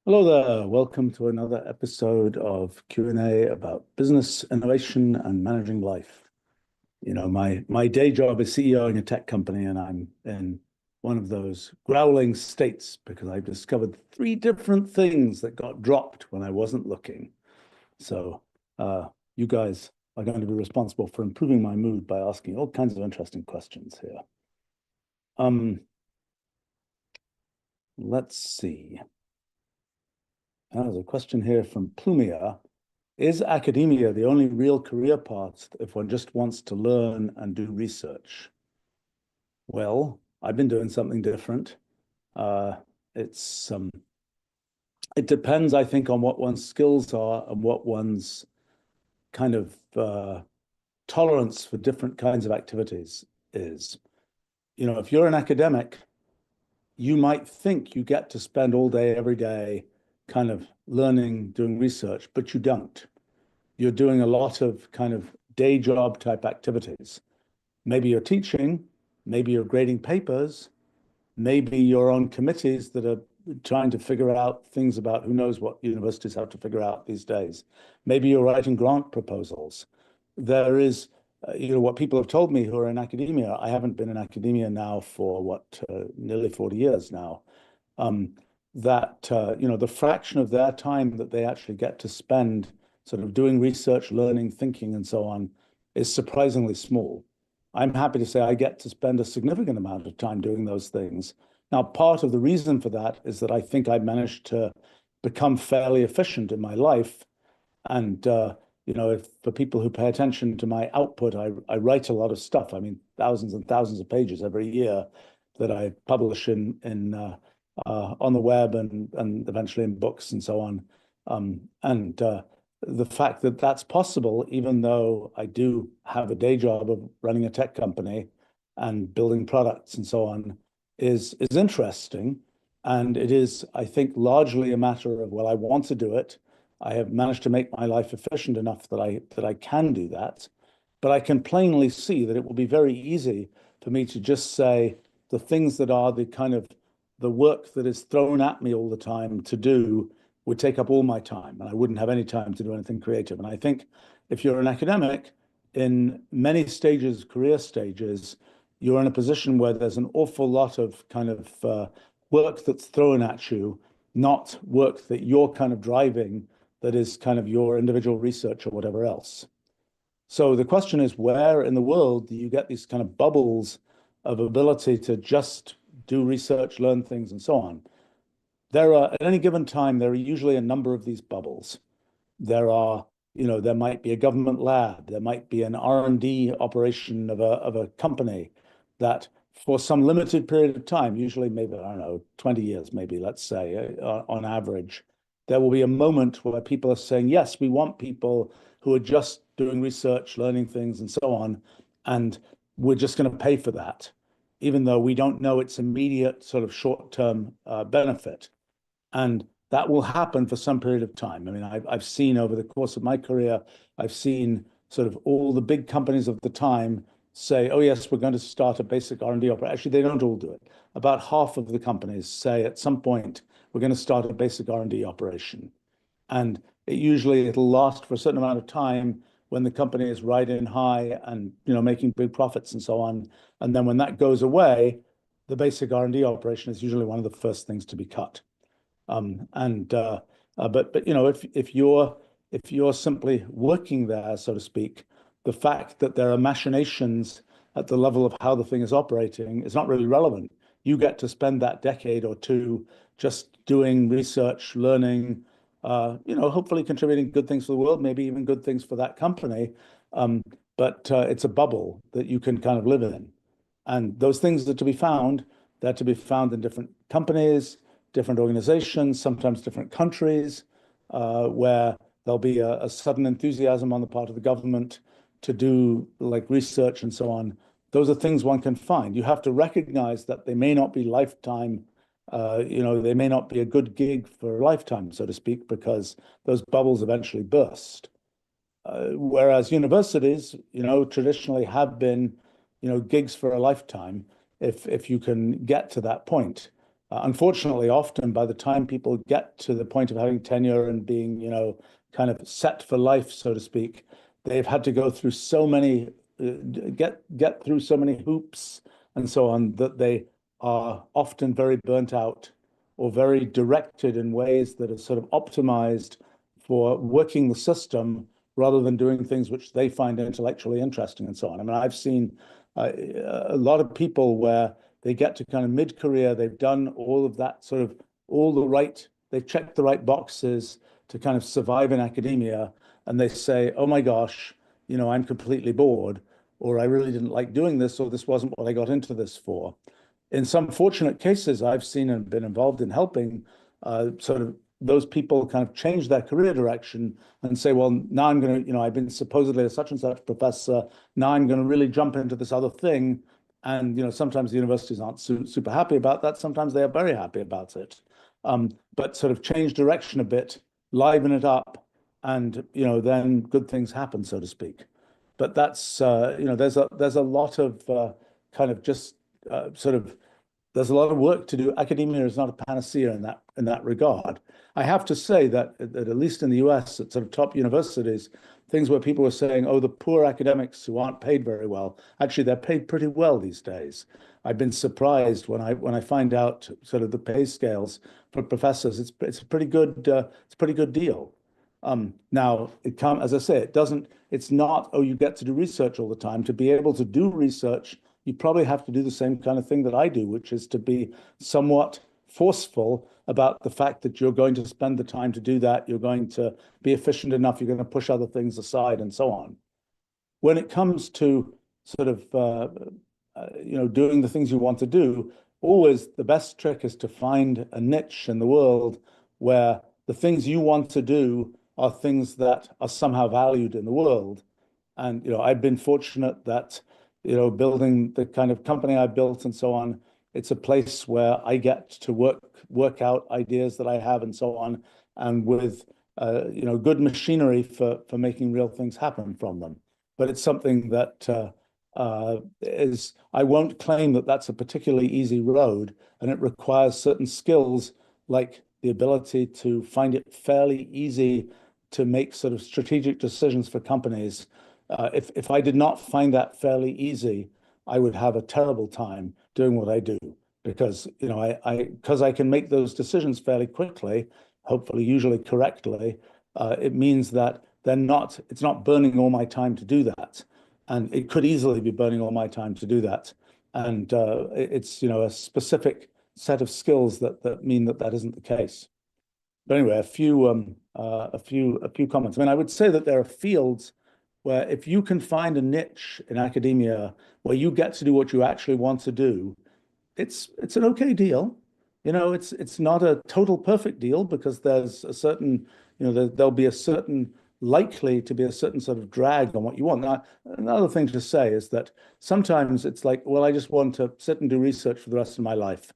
Hello there. Welcome to another episode of Q&A about business innovation and managing life. My day job is CEOing a tech company, and I'm in one of those growling states because I've discovered three different things that got dropped when I wasn't looking. So you guys are going to be responsible for improving my mood by asking all kinds of interesting questions here. Let's see. There's a question here from Plumia. Is academia the only real career path if one just wants to learn and do research? Well, I've been doing something different. It's it depends, I think, on what one's skills are and what one's kind of tolerance for different kinds of activities is. If you're an academic, you might think you get to spend all day, every day, kind of learning, doing research, but you don't. You're doing a lot of kind of day job type activities. Maybe you're teaching, maybe you're grading papers, maybe you're on committees that are trying to figure out things about who knows what universities have to figure out these days. Maybe you're writing grant proposals. There is, what people have told me who are in academia. I haven't been in academia now for nearly 40 years now. The fraction of their time that they actually get to spend sort of doing research, learning, thinking, and so on is surprisingly small. I'm happy to say I get to spend a significant amount of time doing those things. Now, part of the reason for that is that I think I've managed to become fairly efficient in my life. And, if for people who pay attention to my output, I write a lot of stuff. I mean, thousands and thousands of pages every year that I publish on the web and eventually in books and so on. The fact that that's possible, even though I do have a day job of running a tech company and building products and so on, is interesting. And it is, I think, largely a matter of, well, I want to do it. I have managed to make my life efficient enough that I can do that. But I can plainly see that it will be very easy for me to just say the things that are the kind of the work that is thrown at me all the time to do would take up all my time, and I wouldn't have any time to do anything creative. And I think if you're an academic, in many stages, career stages, you're in a position where there's an awful lot of kind of work that's thrown at you, not work that you're kind of driving, that is kind of your individual research or whatever else. So the question is, where in the world do you get these kind of bubbles of ability to just do research, learn things, and so on? At any given time, there are usually a number of these bubbles. There might be a government lab, there might be an R&D operation of a company that for some limited period of time, usually maybe, I don't know, 20 years, maybe, let's say, on average, there will be a moment where people are saying, yes, we want people who are just doing research, learning things, and so on, and we're just going to pay for that, even though we don't know its immediate sort of short-term benefit. And that will happen for some period of time. I mean, I've seen over the course of my career, I've seen sort of all the big companies of the time say, oh, yes, we're going to start a basic R&D operation. Actually, they don't all do it. About half of the companies say at some point, we're going to start a basic R&D operation. And it'll last for a certain amount of time when the company is riding high and making big profits and so on. And then when that goes away, the basic R&D operation is usually one of the first things to be cut. If you're simply working there, so to speak, the fact that there are machinations at the level of how the thing is operating is not really relevant. You get to spend that decade or two just doing research, learning, hopefully contributing good things for the world, maybe even good things for that company. But it's a bubble that you can kind of live in. And those things are to be found. They're to be found in different companies, different organizations, sometimes different countries, where there'll be a sudden enthusiasm on the part of the government to do like research and so on. Those are things one can find. You have to recognize that they may not be lifetime, they may not be a good gig for a lifetime, so to speak, because those bubbles eventually burst. Whereas universities, traditionally have been, gigs for a lifetime if you can get to that point. Unfortunately, often by the time people get to the point of having tenure and being, kind of set for life, so to speak, they've had to go through so many, get through so many hoops and so on that they are often very burnt out or very directed in ways that are sort of optimized for working the system rather than doing things which they find intellectually interesting and so on. I mean, I've seen a lot of people where they get to kind of mid-career, they've done all of that sort of they've checked the right boxes to kind of survive in academia, and they say, oh my gosh, I'm completely bored, or I really didn't like doing this, or this wasn't what I got into this for. In some fortunate cases, I've seen and been involved in helping sort of those people kind of change their career direction and say, well, now I'm going to, I've been supposedly a such and such professor. Now I'm going to really jump into this other thing. And, sometimes the universities aren't super happy about that. Sometimes they are very happy about it. But sort of change direction a bit, liven it up, and, then good things happen, so to speak. But that's, there's a lot of kind of just sort of there's a lot of work to do. Academia is not a panacea in that regard. I have to say that at least in the US, at sort of top universities, things where people were saying, oh, the poor academics who aren't paid very well, actually they're paid pretty well these days. I've been surprised when I find out sort of the pay scales for professors. It's a pretty good deal. Now as I say, it's not, oh, you get to do research all the time. To be able to do research, you probably have to do the same kind of thing that I do, which is to be somewhat forceful about the fact that you're going to spend the time to do that. You're going to be efficient enough. You're going to push other things aside and so on. When it comes to sort of, doing the things you want to do, always the best trick is to find a niche in the world where the things you want to do are things that are somehow valued in the world. And, I've been fortunate that, building the kind of company I built and so on, it's a place where I get to work out ideas that I have and so on, and with, good machinery for making real things happen from them. But it's something that I won't claim that that's a particularly easy road, and it requires certain skills like the ability to find it fairly easy to make sort of strategic decisions for companies. If I did not find that fairly easy, I would have a terrible time doing what I do because because I can make those decisions fairly quickly, hopefully usually correctly. It means that it's not burning all my time to do that, and it could easily be burning all my time to do that. And it's a specific set of skills that mean that isn't the case. But anyway, a few comments. I mean, I would say that there are fields where if you can find a niche in academia where you get to do what you actually want to do, it's an okay deal. It's not a total perfect deal because there's a certain, there'll be likely to be a certain sort of drag on what you want. Now, another thing to say is that sometimes it's like, well, I just want to sit and do research for the rest of my life.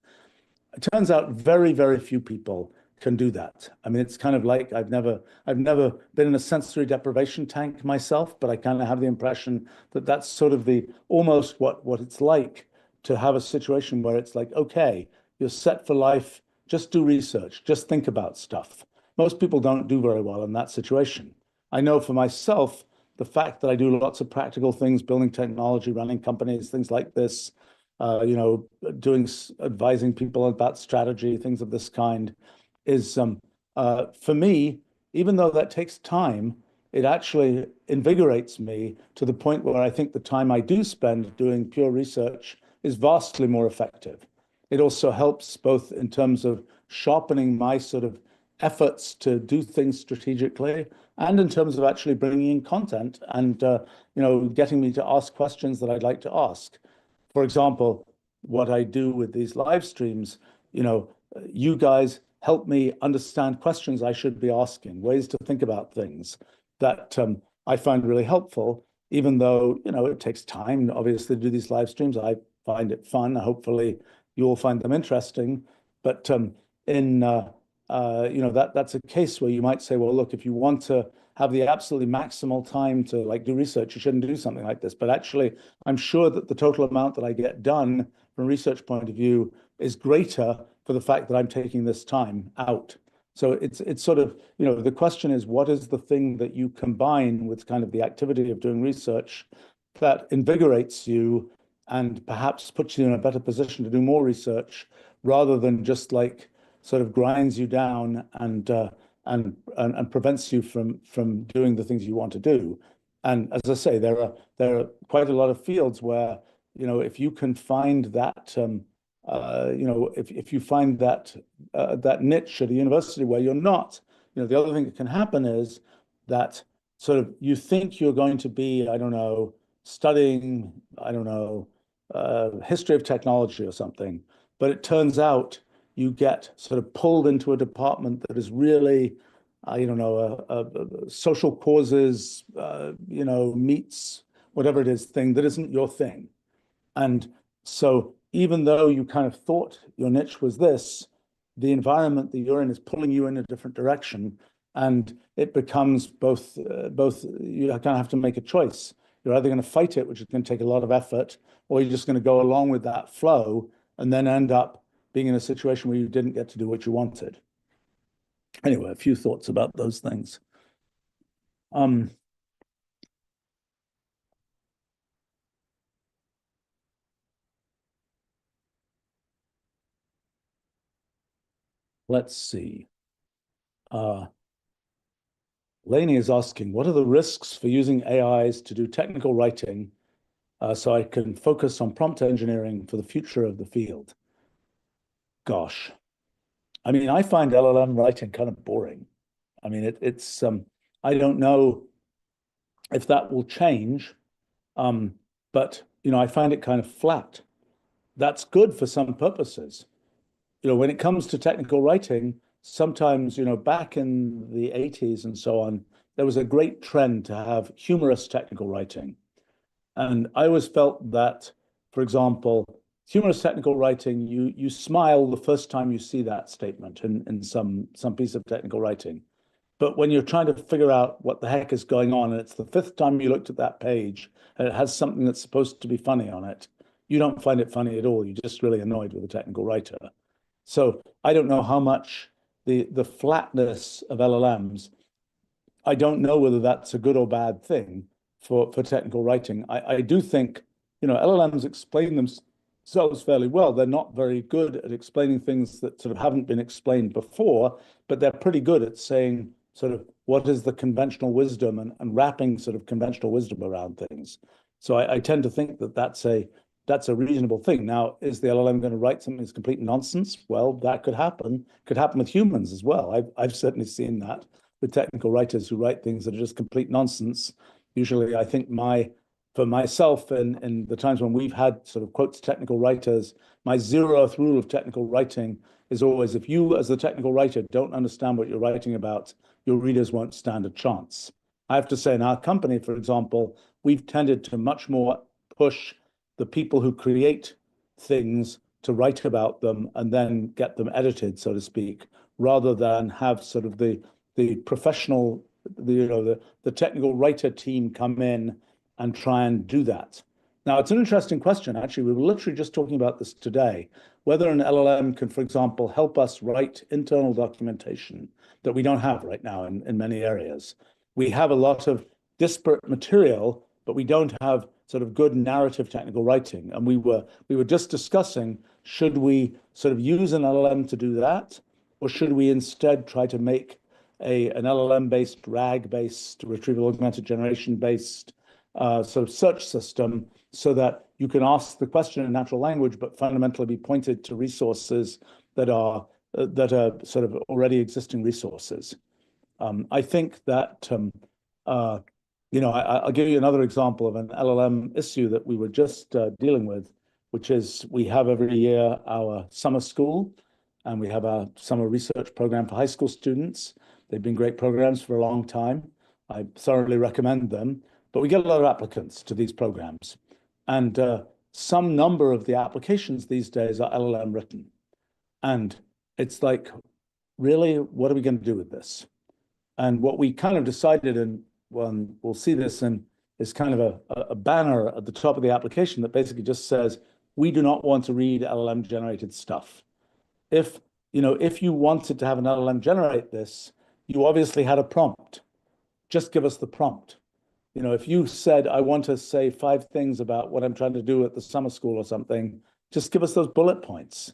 It turns out very, very few people can do that. I mean, it's kind of like I've never been in a sensory deprivation tank myself, but I kind of have the impression that that's sort of almost what it's like to have a situation where it's like, okay, you're set for life, just do research, just think about stuff. Most people don't do very well in that situation. I know for myself, the fact that I do lots of practical things, building technology, running companies, things like this, advising people about strategy, things of this kind, is for me, even though that takes time, it actually invigorates me to the point where I think the time I do spend doing pure research is vastly more effective. It also helps both in terms of sharpening my sort of efforts to do things strategically and in terms of actually bringing in content and getting me to ask questions that I'd like to ask. For example, what I do with these live streams, you guys help me understand questions I should be asking, ways to think about things that I find really helpful, even though, it takes time, obviously, to do these live streams. I find it fun. Hopefully, you will find them interesting. But that's a case where you might say, well, look, if you want to have the absolutely maximal time to do research, you shouldn't do something like this. But actually, I'm sure that the total amount that I get done from a research point of view is greater for the fact that I'm taking this time out. So it's sort of, the question is, what is the thing that you combine with kind of the activity of doing research that invigorates you and perhaps puts you in a better position to do more research rather than just like sort of grinds you down and prevents you from doing the things you want to do. And as I say, there are quite a lot of fields where, if you can find that if you find that niche at a university where you're not, the other thing that can happen is that sort of you think you're going to be, I don't know, studying, I don't know, history of technology or something, but it turns out you get sort of pulled into a department that is really, I don't know, a social causes, meets whatever it is thing that isn't your thing. And so even though you kind of thought your niche was this, the environment that you're in is pulling you in a different direction. And it becomes both, you kind of have to make a choice. You're either going to fight it, which is going to take a lot of effort, or you're just going to go along with that flow and then end up being in a situation where you didn't get to do what you wanted. Anyway, a few thoughts about those things. Let's see. Lainey is asking, what are the risks for using AIs to do technical writing so I can focus on prompt engineering for the future of the field? Gosh, I mean, I find LLM writing kind of boring. I mean, it's I don't know if that will change, but I find it kind of flat. That's good for some purposes. When it comes to technical writing, sometimes, back in the 80s and so on, there was a great trend to have humorous technical writing. And I always felt that, for example, humorous technical writing, you smile the first time you see that statement in some piece of technical writing. But when you're trying to figure out what the heck is going on, and it's the fifth time you looked at that page and it has something that's supposed to be funny on it, you don't find it funny at all. You're just really annoyed with the technical writer. So I don't know how much the flatness of LLMs, I don't know whether that's a good or bad thing for technical writing. I do think, LLMs explain themselves fairly well. They're not very good at explaining things that sort of haven't been explained before, but they're pretty good at saying sort of what is the conventional wisdom and wrapping sort of conventional wisdom around things. So I tend to think that that's a reasonable thing. Now, is the LLM going to write something that's complete nonsense? Well, that could happen. Could happen with humans as well. I've certainly seen that with technical writers who write things that are just complete nonsense. Usually, I think for myself, in the times when we've had sort of quotes technical writers, my zeroth rule of technical writing is always, if you as the technical writer don't understand what you're writing about, your readers won't stand a chance. I have to say, in our company, for example, we've tended to much more push the people who create things to write about them and then get them edited, so to speak, rather than have sort of the professional, the technical writer team come in and try and do that. Now, it's an interesting question, actually. We were literally just talking about this today, whether an LLM can, for example, help us write internal documentation that we don't have right now in many areas. We have a lot of disparate material, but we don't have sort of good narrative technical writing. And we were just discussing, should we sort of use an LLM to do that? Or should we instead try to make an LLM-based, RAG-based, retrieval augmented generation-based sort of search system so that you can ask the question in natural language, but fundamentally be pointed to resources that are sort of already existing resources. I think that I'll give you another example of an LLM issue that we were just dealing with, which is we have every year our summer school, and we have a summer research program for high school students. They've been great programs for a long time. I thoroughly recommend them, but we get a lot of applicants to these programs. And some number of the applications these days are LLM written. And it's like, really, what are we going to do with this? And what we kind of decided, and we'll see this in, is kind of a banner at the top of the application that basically just says, we do not want to read LLM generated stuff. if if you wanted to have an LLM generate this, you obviously had a prompt. Just give us the prompt. If you said, I want to say 5 things about what I'm trying to do at the summer school or something, just give us those bullet points.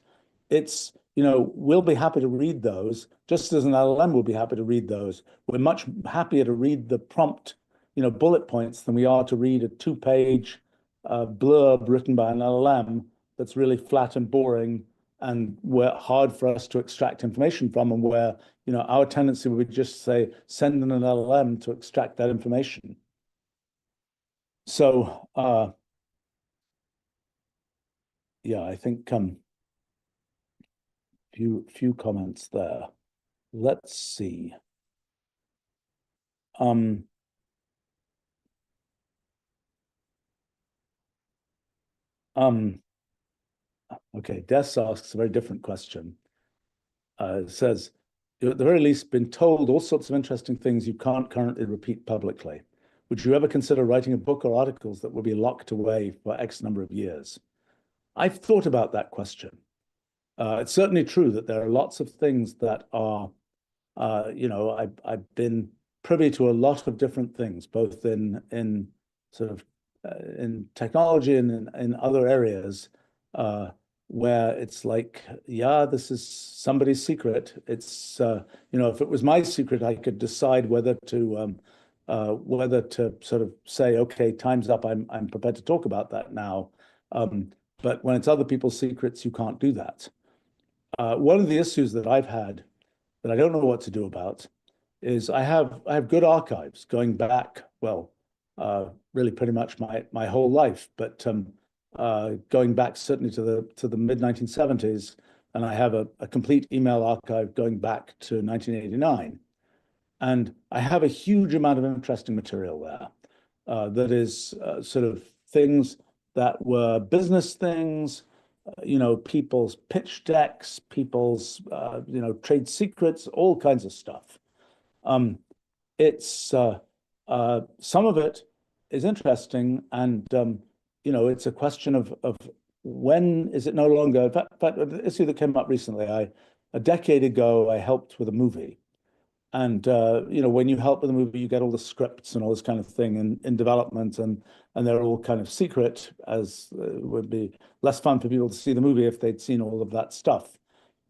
We'll be happy to read those, just as an LLM will be happy to read those. We're much happier to read the prompt, bullet points than we are to read a 2-page blurb written by an LLM that's really flat and boring and where hard for us to extract information from, and where, our tendency would just say, send in an LLM to extract that information. So, yeah, I think few comments there. Let's see. Okay, Des asks a very different question. It says, you're at the very least been told all sorts of interesting things you can't currently repeat publicly. Would you ever consider writing a book or articles that will be locked away for X number of years? I've thought about that question. It's certainly true that there are lots of things that are, I've been privy to a lot of different things, both in sort of in technology and in other areas, where it's like, yeah, this is somebody's secret. It's if it was my secret, I could decide whether to sort of say, okay, time's up. I'm prepared to talk about that now. But when it's other people's secrets, you can't do that. One of the issues that I've had that I don't know what to do about is I have good archives going back, well, really pretty much my whole life, but going back certainly to the mid 1970s, and I have a complete email archive going back to 1989, and I have a huge amount of interesting material there that is sort of things that were business things, people's pitch decks, people's, trade secrets, all kinds of stuff. It's some of it is interesting, and it's a question of when is it no longer. In fact, the issue that came up recently, a decade ago, I helped with a movie. And when you help with a movie, you get all the scripts and all this kind of thing in development, and they're all kind of secret, as it would be less fun for people to see the movie if they'd seen all of that stuff.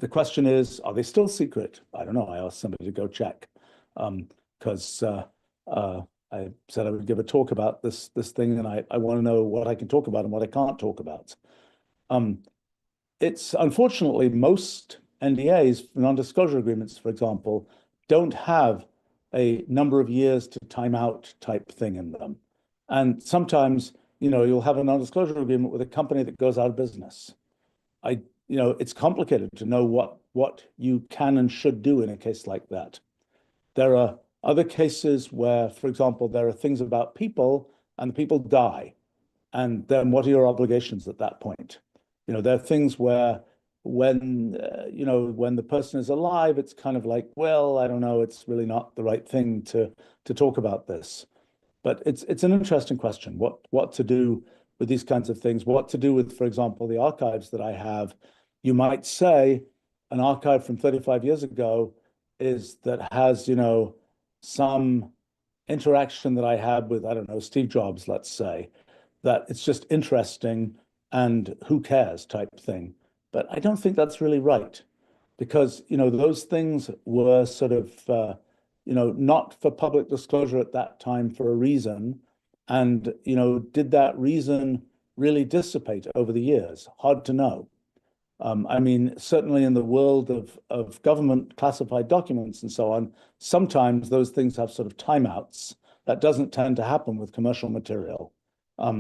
The question is, are they still secret? I don't know. I asked somebody to go check, because I said I would give a talk about this thing, and I want to know what I can talk about and what I can't talk about. It's unfortunately most NDAs, non-disclosure agreements, for example, don't have a number of years to time out type thing in them. And sometimes, you'll have a non-disclosure agreement with a company that goes out of business. It's complicated to know what you can and should do in a case like that. There are other cases where, for example, there are things about people and the people die. And then what are your obligations at that point? There are things where when the person is alive, it's kind of like, well, I don't know, it's really not the right thing to talk about this. But it's an interesting question, what to do with these kinds of things, what to do with, for example, the archives that I have. You might say an archive from 35 years ago is that has, some interaction that I had with, I don't know, Steve Jobs, let's say, that it's just interesting and who cares type thing. But I don't think that's really right, because those things were sort of not for public disclosure at that time for a reason, and did that reason really dissipate over the years? Hard to know. I mean, certainly in the world of government classified documents and so on, sometimes those things have sort of timeouts. That doesn't tend to happen with commercial material. I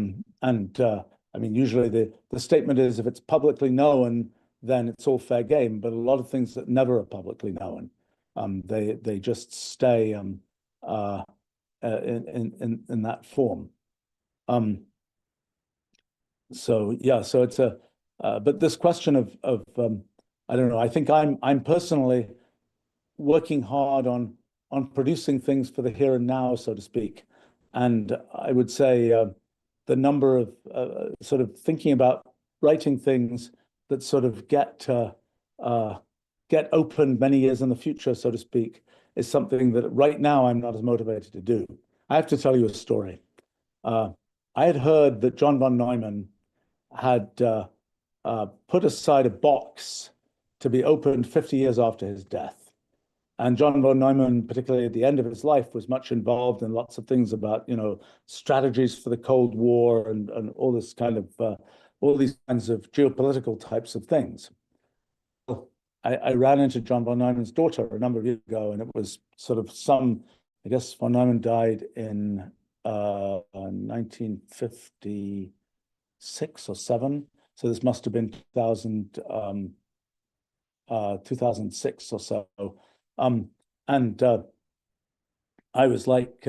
mean, usually the statement is, if it's publicly known, then it's all fair game. But a lot of things that never are publicly known, they just stay in that form. So yeah, so it's but this question of I don't know. I think I'm personally working hard on producing things for the here and now, so to speak. And I would say the number of sort of thinking about writing things that sort of get uh, get opened many years in the future, so to speak, is something that right now I'm not as motivated to do. I have to tell you a story. Uh, I had heard that John von Neumann had put aside a box to be opened 50 years after his death. And John von Neumann, particularly at the end of his life, was much involved in lots of things about, strategies for the Cold War and all this kind of all these kinds of geopolitical types of things. I ran into John von Neumann's daughter a number of years ago, and it was sort of I guess von Neumann died in 1956 or 7. So this must have been 2006 or so. And I was like,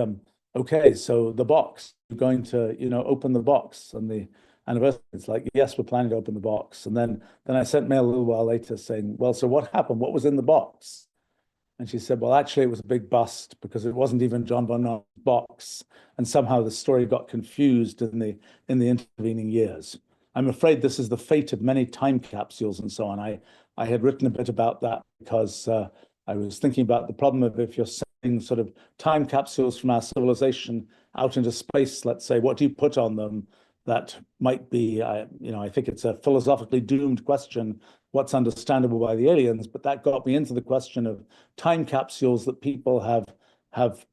okay, so the box, you're going to, open the box on the anniversary. It's like, yes, we're planning to open the box. And then I sent mail a little while later saying, well, so what happened? What was in the box? And she said, well, actually, it was a big bust because it wasn't even John von Neumann's box. And somehow the story got confused in the intervening years. I'm afraid this is the fate of many time capsules and so on. I had written a bit about that because I was thinking about the problem of if you're sending sort of time capsules from our civilization out into space, let's say, what do you put on them? That might be, I think it's a philosophically doomed question, what's understandable by the aliens, but that got me into the question of time capsules that people have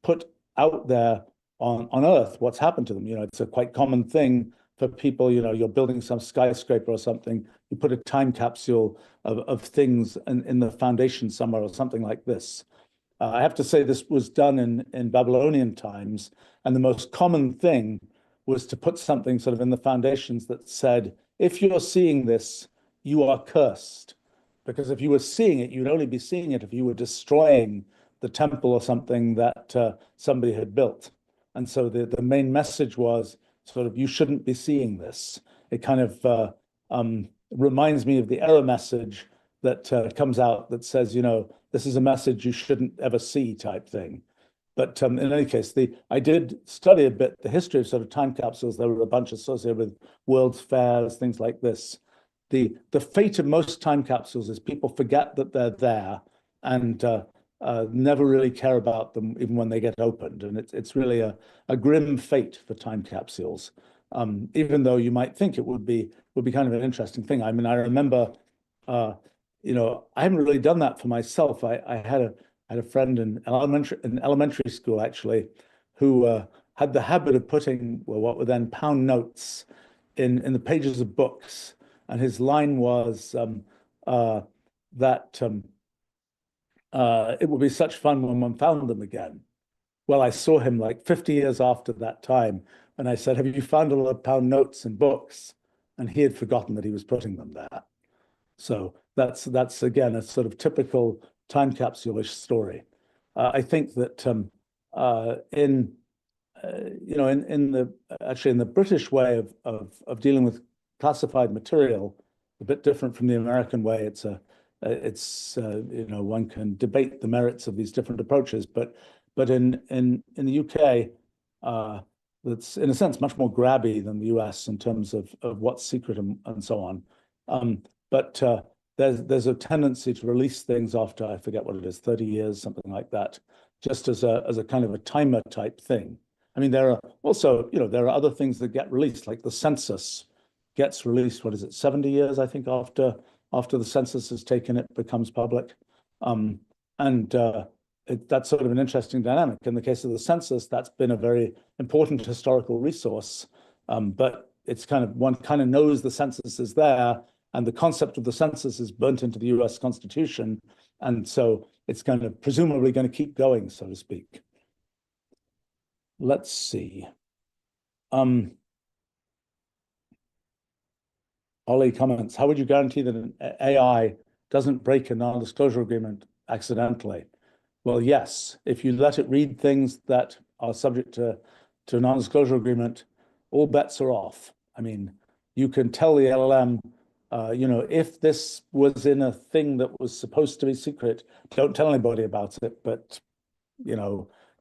put out there on Earth, what's happened to them. It's a quite common thing for people, you're building some skyscraper or something, you put a time capsule of things in the foundation somewhere or something like this. I have to say this was done in Babylonian times, and the most common thing was to put something sort of in the foundations that said, if you're seeing this, you are cursed. Because if you were seeing it, you'd only be seeing it if you were destroying the temple or something that somebody had built. And so the main message was sort of, you shouldn't be seeing this. It kind of reminds me of the error message that comes out that says, this is a message you shouldn't ever see type thing. But in any case, I did study a bit the history of sort of time capsules. There were a bunch associated with World's Fairs, things like this. The fate of most time capsules is people forget that they're there and never really care about them even when they get opened. And it's really a grim fate for time capsules, even though you might think it would be kind of an interesting thing. I mean, I remember, I haven't really done that for myself. I had a friend in elementary school actually, who had the habit of putting what were then pound notes in the pages of books, and his line was that it would be such fun when one found them again. Well, I saw him like 50 years after that time, and I said, "Have you found a lot of pound notes in books?" And he had forgotten that he was putting them there. So that's again a sort of typical time capsule-ish story. I think that in the British way of dealing with classified material, a bit different from the American way. One can debate the merits of these different approaches, but in the UK, it's in a sense much more grabby than the US in terms of what's secret and so on. But there's a tendency to release things after, I forget what it is, 30 years, something like that, just as a kind of a timer type thing. I mean, there are also, there are other things that get released, like the census gets released, what is it, 70 years, I think, after the census is taken, it becomes public. That's sort of an interesting dynamic. In the case of the census, that's been a very important historical resource, but it's one kind of knows the census is there, and the concept of the census is burnt into the US Constitution, and so it's kind of presumably going to keep going, so to speak. Let's see. Ollie comments, how would you guarantee that an AI doesn't break a non-disclosure agreement accidentally? Well, yes, if you let it read things that are subject to a non-disclosure agreement, all bets are off. I mean, you can tell the LLM, if this was in a thing that was supposed to be secret, don't tell anybody about it, but,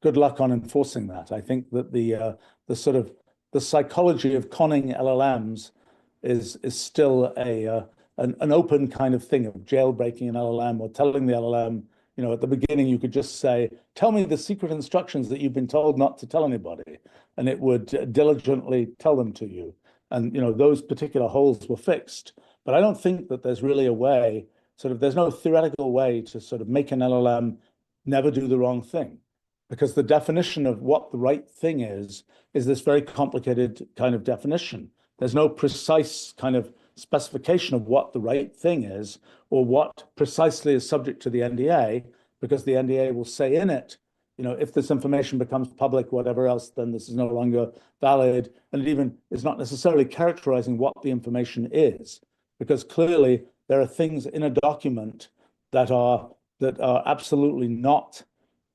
good luck on enforcing that. I think that the psychology of conning LLMs is still a an open kind of thing of jailbreaking an LLM or telling the LLM, at the beginning you could just say, tell me the secret instructions that you've been told not to tell anybody, and it would diligently tell them to you. And those particular holes were fixed. But I don't think that there's really a way, there's no theoretical way to sort of make an LLM never do the wrong thing, because the definition of what the right thing is this very complicated kind of definition. There's no precise kind of specification of what the right thing is or what precisely is subject to the NDA, because the NDA will say in it, if this information becomes public, whatever else, then this is no longer valid. And it even is not necessarily characterizing what the information is, because clearly there are things in a document that are absolutely not,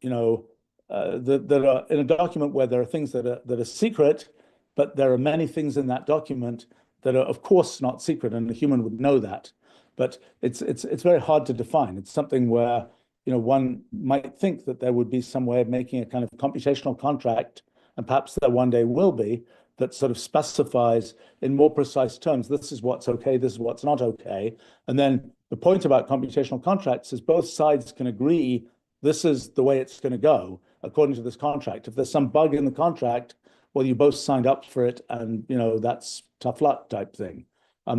that are in a document where there are things that are secret, but there are many things in that document that are, of course, not secret, and a human would know that. But it's very hard to define. It's something where one might think that there would be some way of making a kind of computational contract, and perhaps there one day will be, that sort of specifies in more precise terms, this is what's okay, this is what's not okay. And then the point about computational contracts is both sides can agree this is the way it's going to go according to this contract. If there's some bug in the contract, well, you both signed up for it, and that's tough luck type thing.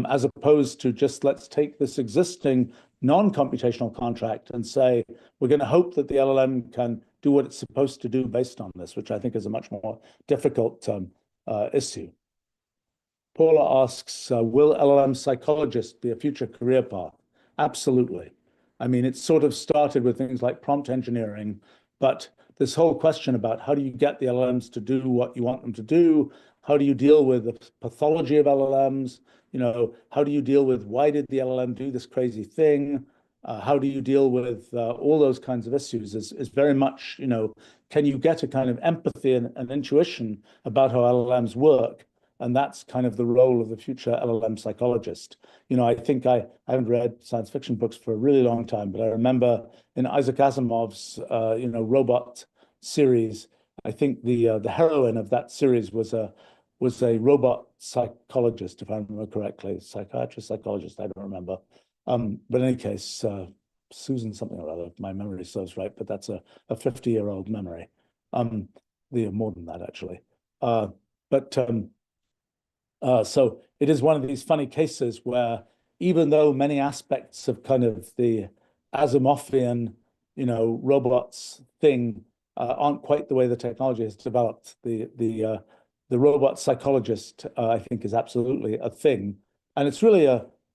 As opposed to just let's take this existing non-computational contract and say we're going to hope that the LLM can do what it's supposed to do based on this, which I think is a much more difficult issue. Paula asks, will LLM psychologist be a future career path? Absolutely. I mean, it sort of started with things like prompt engineering, but this whole question about how do you get the LLMs to do what you want them to do? How do you deal with the pathology of LLMs? How do you deal with why did the LLM do this crazy thing? How do you deal with all those kinds of issues is very much, can you get a kind of empathy and intuition about how LLMs work? And that's kind of the role of the future LLM psychologist. I think I haven't read science fiction books for a really long time, but I remember in Isaac Asimov's, robot series, I think the heroine of that series was a robot psychologist, if I remember correctly, psychiatrist, psychologist, I don't remember. But in any case, Susan something or other, if my memory serves right, but that's a 50-year-old memory. More than that, actually. So it is one of these funny cases where even though many aspects of kind of the Asimovian, robots thing aren't quite the way the technology has developed, the robot psychologist, I think, is absolutely a thing. And it's really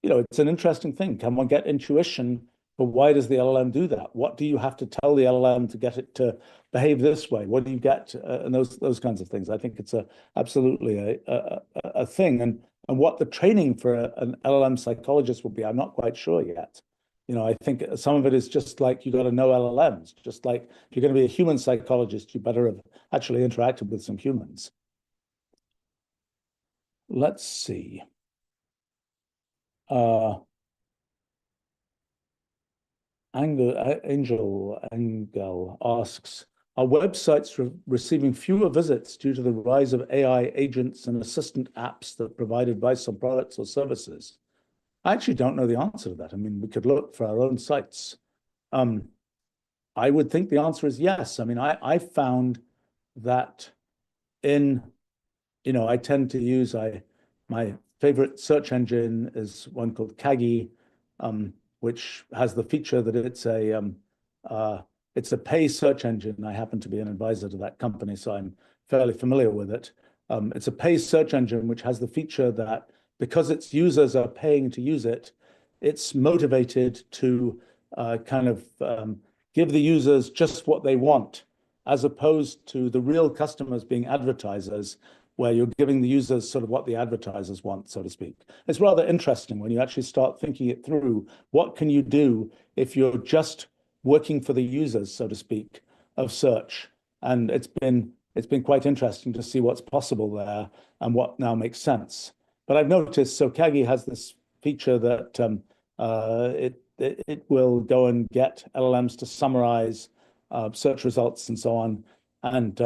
it's an interesting thing. Can one get intuition? But why does the LLM do that? What do you have to tell the LLM to get it to behave this way? What do you get? And those kinds of things. I think it's absolutely a thing. And what the training for an LLM psychologist will be, I'm not quite sure yet. I think some of it is just like you got to know LLMs. Just like if you're going to be a human psychologist, you better have actually interacted with some humans. Let's see. Angel asks, are websites receiving fewer visits due to the rise of AI agents and assistant apps that provide advice on products or services? I actually don't know the answer to that. I mean, we could look for our own sites. I would think the answer is yes. I mean, I found that I tend to use, my favorite search engine is one called Kagi, which has the feature that it's a pay search engine. I happen to be an advisor to that company, so I'm fairly familiar with it. It's a pay search engine which has the feature that because its users are paying to use it, it's motivated to give the users just what they want, as opposed to the real customers being advertisers, where you're giving the users sort of what the advertisers want, so to speak. It's rather interesting when you actually start thinking it through. What can you do if you're just working for the users, so to speak, of search? And it's been quite interesting to see what's possible there and what now makes sense. But I've noticed, so Kagi has this feature that it will go and get LLMs to summarize search results and so on. And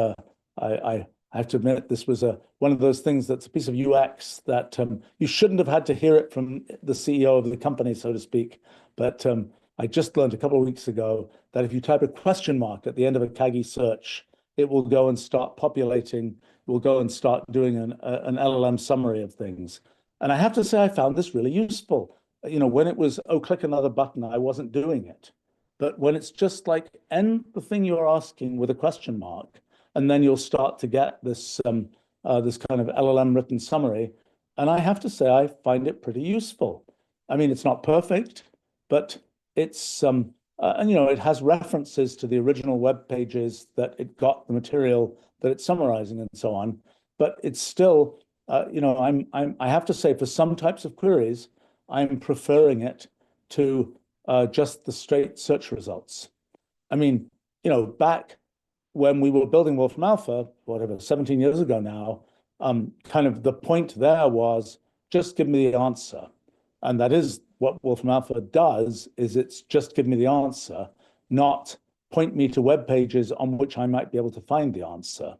I have to admit, this was one of those things that's a piece of UX that you shouldn't have had to hear it from the CEO of the company, so to speak. But I just learned a couple of weeks ago that if you type a question mark at the end of a Kaggle search, it will go and start populating, it will go and start doing an LLM summary of things. And I have to say, I found this really useful. When it was, oh, click another button, I wasn't doing it. But when it's just like end the thing you're asking with a question mark, and then you'll start to get this this kind of LLM written summary. And I have to say, I find it pretty useful. I mean, it's not perfect, but it's and it has references to the original web pages that it got the material that it's summarizing and so on. But it's still, I have to say, for some types of queries, I'm preferring it to just the straight search results. I mean, back when we were building Wolfram Alpha, whatever, 17 years ago now, kind of the point there was just give me the answer. And that is what Wolfram Alpha does, is it's just give me the answer, not point me to web pages on which I might be able to find the answer.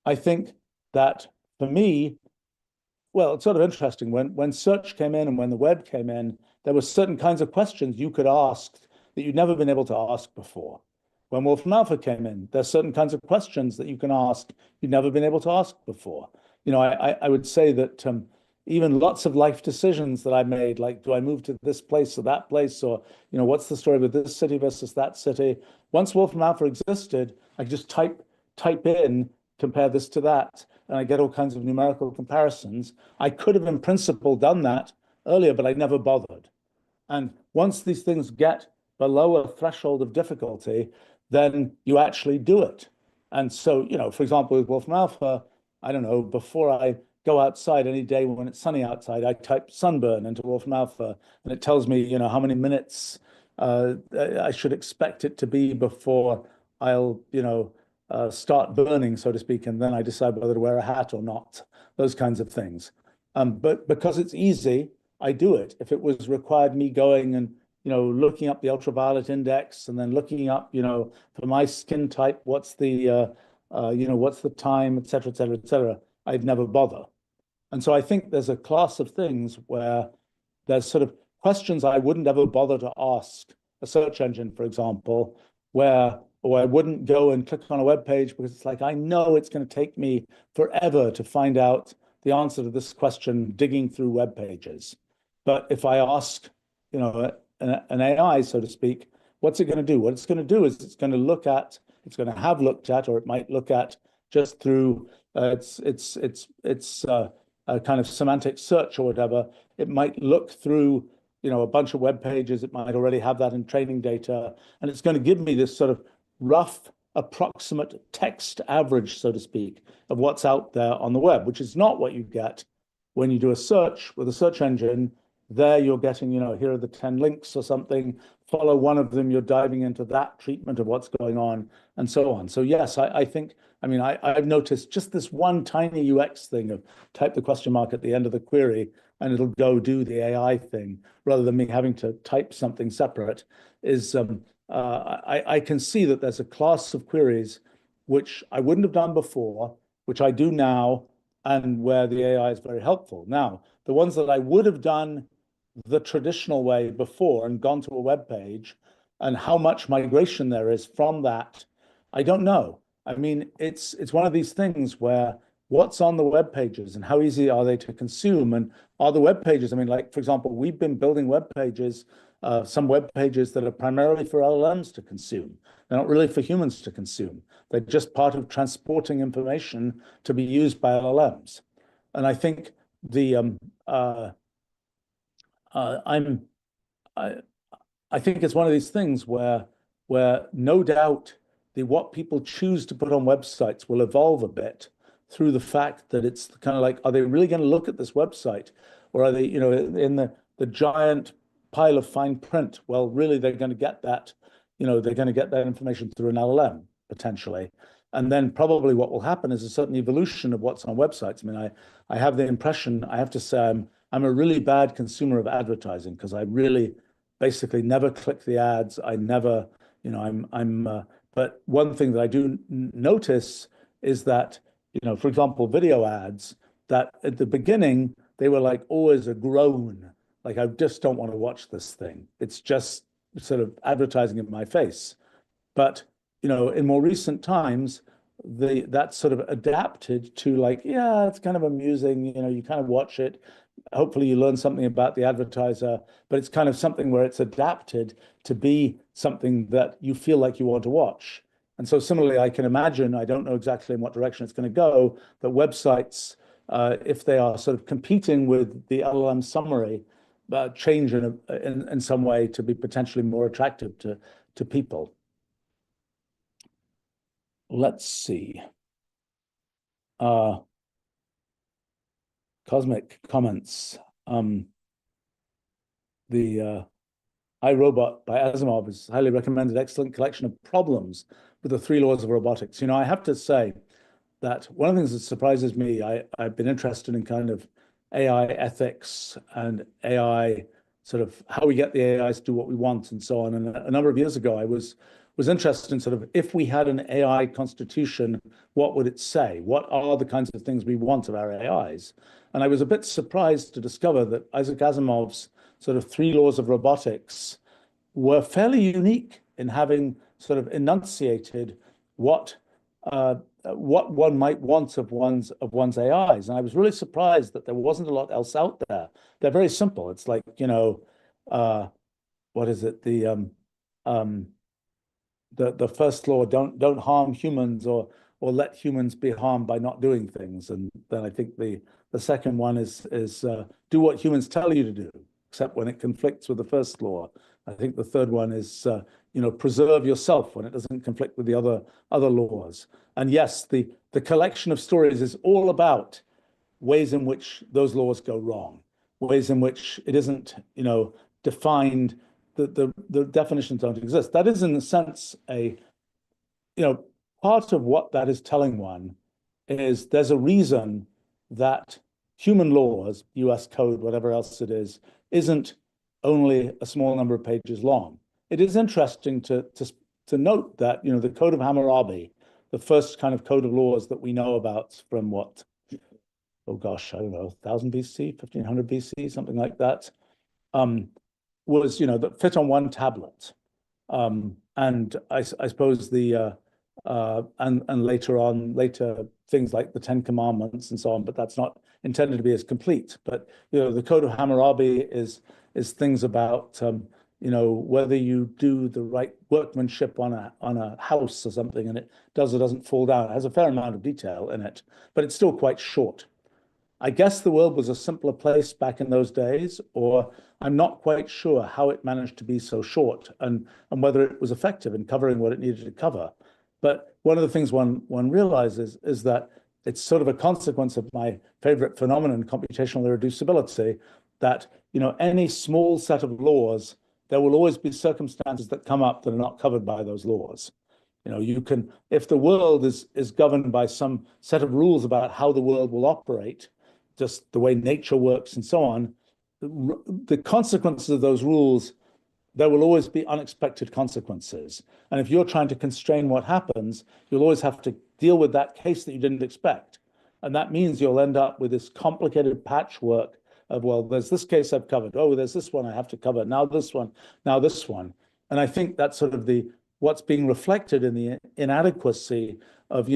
I think that for me, well, it's sort of interesting. When search came in and when the web came in, there were certain kinds of questions you could ask that you'd never been able to ask before. When Wolfram Alpha came in, there's certain kinds of questions that you can ask you've never been able to ask before. I would say that even lots of life decisions that I made, like do I move to this place or that place, or what's the story with this city versus that city? Once Wolfram Alpha existed, I could just type in, compare this to that, and I get all kinds of numerical comparisons. I could have in principle done that earlier, but I never bothered. And once these things get below a threshold of difficulty, then you actually do it. And so, for example, with Wolfram Alpha, I don't know, before I go outside any day when it's sunny outside, I type sunburn into Wolfram Alpha, and it tells me, how many minutes I should expect it to be before I'll, start burning, so to speak, and then I decide whether to wear a hat or not, those kinds of things. But because it's easy, I do it. If it was required me going and looking up the ultraviolet index and then looking up, for my skin type, what's the time, et cetera, et cetera, et cetera, I'd never bother. And so I think there's a class of things where there's sort of questions I wouldn't ever bother to ask a search engine, for example, or I wouldn't go and click on a web page because it's like, I know it's going to take me forever to find out the answer to this question digging through web pages. But if I ask, an AI, so to speak, what's it going to do? What it's going to do is it's going to have looked at, or it might look at just through its kind of semantic search or whatever. It might look through, a bunch of web pages. It might already have that in training data, and it's going to give me this sort of rough, approximate text average, so to speak, of what's out there on the web, which is not what you get when you do a search with a search engine. There you're getting, here are the 10 links or something, follow one of them, you're diving into that treatment of what's going on, and so on. So yes, I think, I've noticed just this one tiny UX thing of type the question mark at the end of the query and it'll go do the AI thing rather than me having to type something separate is, I can see that there's a class of queries which I wouldn't have done before, which I do now, and where the AI is very helpful. Now, the ones that I would have done the traditional way before and gone to a web page, and how much migration there is from that, I don't know. It's one of these things where what's on the web pages and how easy are they to consume, and are the web pages, like, for example, we've been building web pages, some web pages that are primarily for LLMs to consume. They're not really for humans to consume. They're just part of transporting information to be used by LLMs. And I think I think it's one of these things where no doubt what people choose to put on websites will evolve a bit through the fact that it's kind of like, are they really going to look at this website, or are they, in the giant pile of fine print? Well, really, they're going to get that, they're going to get that information through an LLM potentially. And then probably what will happen is a certain evolution of what's on websites. I have the impression, I have to say, I'm a really bad consumer of advertising because I really basically never click the ads. I never, but one thing that I do notice is that for example, video ads that at the beginning they were like always a groan, like I just don't want to watch this thing. It's just sort of advertising in my face. But in more recent times, that's sort of adapted to like, yeah, it's kind of amusing. You kind of watch it. Hopefully, you learn something about the advertiser, but it's kind of something where it's adapted to be something that you feel like you want to watch. And so, similarly, I can imagine, I don't know exactly in what direction it's going to go, that websites, if they are sort of competing with the LLM summary, change in some way to be potentially more attractive to people. Let's see. Cosmic comments. The I, Robot by Asimov is highly recommended, excellent collection of problems with the three laws of robotics. I have to say that one of the things that surprises me, I've been interested in kind of AI ethics and AI, sort of how we get the AIs to do what we want and so on. And a number of years ago, I was interested in sort of, if we had an AI constitution, what would it say? What are the kinds of things we want of our AIs? And I was a bit surprised to discover that Isaac Asimov's sort of three laws of robotics were fairly unique in having sort of enunciated what one might want of one's AIs. And I was really surprised that there wasn't a lot else out there. They're very simple. It's like, what is it? The first law, don't harm humans or let humans be harmed by not doing things. And then I think the second one is do what humans tell you to do, except when it conflicts with the first law. I think the third one is preserve yourself when it doesn't conflict with the other laws. And yes, the collection of stories is all about ways in which those laws go wrong, ways in which it isn't defined, the definitions don't exist. That is in a sense part of what that is telling one is there's a reason that human laws, US code, whatever else it is, isn't only a small number of pages long. It is interesting to note that the Code of Hammurabi, the first kind of code of laws that we know about from what, oh gosh, I don't know, 1000 BC, 1500 BC, something like that, was that fit on one tablet. And I suppose and later things like the Ten Commandments and so on, but that's not intended to be as complete. But the Code of Hammurabi is things about whether you do the right workmanship on a house or something, and it does or doesn't fall down. It has a fair amount of detail in it, but it's still quite short. I guess the world was a simpler place back in those days, or I'm not quite sure how it managed to be so short and whether it was effective in covering what it needed to cover. But one of the things one realizes is that it's sort of a consequence of my favorite phenomenon, computational irreducibility, that any small set of laws, there will always be circumstances that come up that are not covered by those laws. You can, if the world is governed by some set of rules about how the world will operate, just the way nature works and so on, the consequences of those rules, there will always be unexpected consequences. And if you're trying to constrain what happens, you'll always have to deal with that case that you didn't expect. And that means you'll end up with this complicated patchwork of, well, there's this case I've covered. Oh, there's this one I have to cover. Now this one, now this one. And I think that's sort of what's being reflected in the inadequacy of,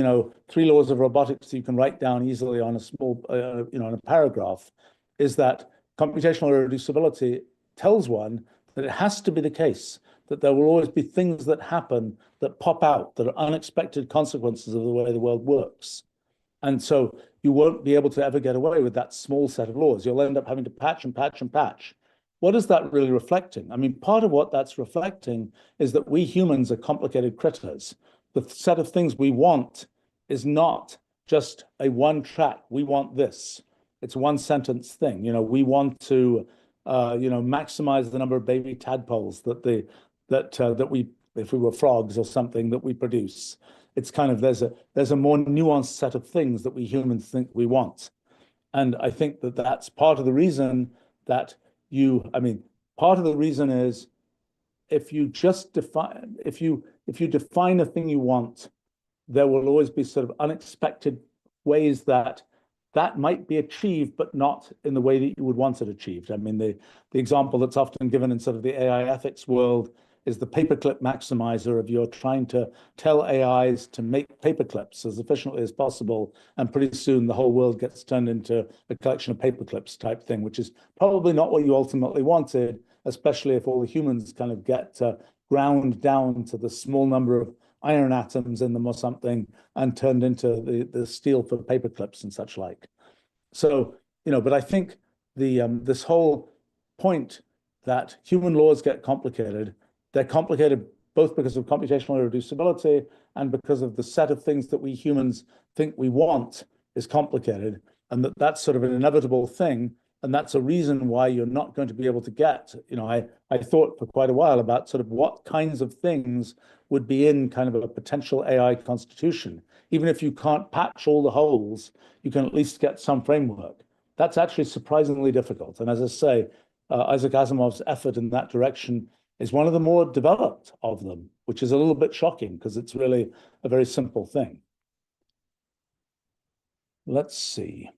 three laws of robotics you can write down easily on a small, in a paragraph, is that computational irreducibility tells one that it has to be the case that there will always be things that happen that pop out that are unexpected consequences of the way the world works. And so you won't be able to ever get away with that small set of laws. You'll end up having to patch and patch and patch. What is that really reflecting? I mean, part of what that's reflecting is that we humans are complicated critters. The set of things we want is not just a one track. We want this. It's a one sentence thing. We want to, maximize the number of baby tadpoles that we, if we were frogs or something, that we produce. It's kind of, there's a more nuanced set of things that we humans think we want. And I think that that's part of the reason that part of the reason is if you define a thing you want, there will always be sort of unexpected ways that that might be achieved, but not in the way that you would want it achieved. I mean, the example that's often given in sort of the AI ethics world is the paperclip maximizer of you're trying to tell AIs to make paperclips as efficiently as possible, and pretty soon the whole world gets turned into a collection of paperclips type thing, which is probably not what you ultimately wanted, especially if all the humans kind of get ground down to the small number of iron atoms in them or something and turned into the steel for paper clips and such like. So, but I think this whole point that human laws get complicated, they're complicated both because of computational irreducibility and because of the set of things that we humans think we want is complicated, and that's sort of an inevitable thing. And that's a reason why you're not going to be able to get, I thought for quite a while about sort of what kinds of things would be in kind of a potential AI constitution. Even if you can't patch all the holes, you can at least get some framework. That's actually surprisingly difficult. And as I say, Isaac Asimov's effort in that direction is one of the more developed of them, which is a little bit shocking because it's really a very simple thing. Let's see.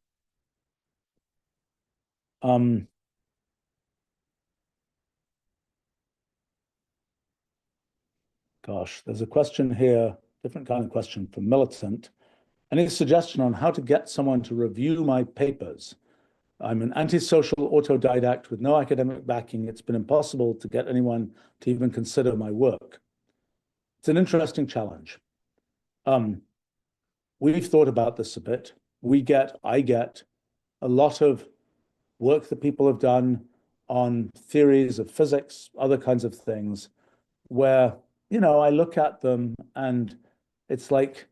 Gosh, there's a question here, different kind of question from Militant. Any suggestion on how to get someone to review my papers? I'm an antisocial autodidact with no academic backing. It's been impossible to get anyone to even consider my work. It's an interesting challenge. We've thought about this a bit. I get a lot of work that people have done on theories of physics, other kinds of things, where, I look at them and it's like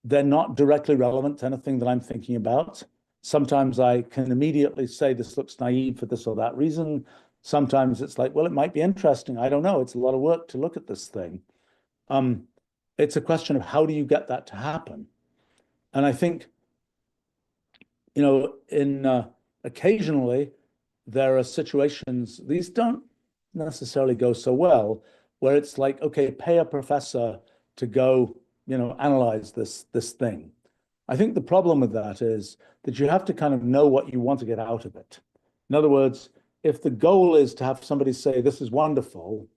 they're not directly relevant to anything that I'm thinking about. Sometimes I can immediately say this looks naive for this or that reason. Sometimes it's like, well, it might be interesting. I don't know. It's a lot of work to look at this thing. It's a question of how do you get that to happen? And I think, occasionally there are situations, these don't necessarily go so well, where it's like, okay, pay a professor to go, analyze this thing. I think the problem with that is that you have to kind of know what you want to get out of it. In other words, if the goal is to have somebody say, this is wonderful,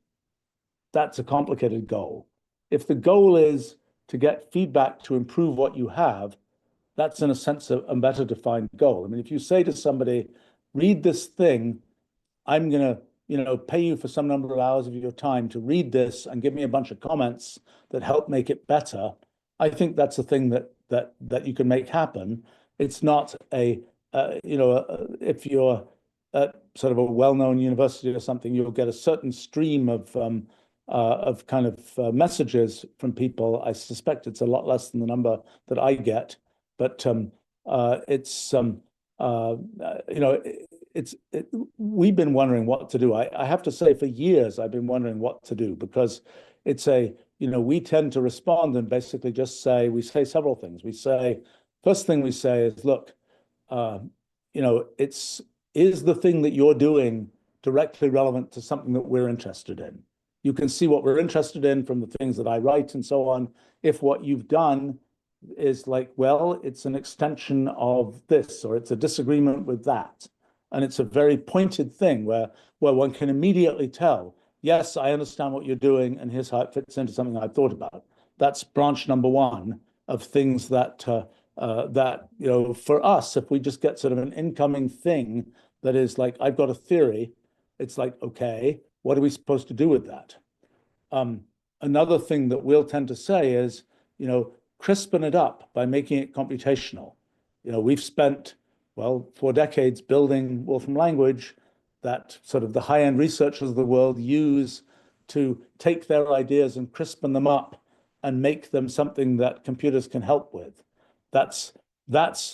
that's a complicated goal. If the goal is to get feedback to improve what you have, that's in a sense a better defined goal. I mean, if you say to somebody, read this thing, I'm going to, pay you for some number of hours of your time to read this and give me a bunch of comments that help make it better, I think that's a thing that you can make happen. It's not if you're at sort of a well-known university or something, you'll get a certain stream of kind of messages from people. I suspect it's a lot less than the number that I get, but we've been wondering what to do. I have to say, for years I've been wondering what to do, because it's we tend to respond and basically just say, we say several things. First thing we say is, look, is the thing that you're doing directly relevant to something that we're interested in? You can see what we're interested in from the things that I write and so on. If what you've done is like, well, it's an extension of this, or it's a disagreement with that, and it's a very pointed thing where one can immediately tell, yes, I understand what you're doing, and here's how it fits into something I've thought about. That's branch number one of things that for us, if we just get sort of an incoming thing that is like, I've got a theory, it's like, okay, what are we supposed to do with that? Another thing that we'll tend to say is, crispen it up by making it computational. We've spent, 4 decades building Wolfram language that sort of the high-end researchers of the world use to take their ideas and crispen them up and make them something that computers can help with. That's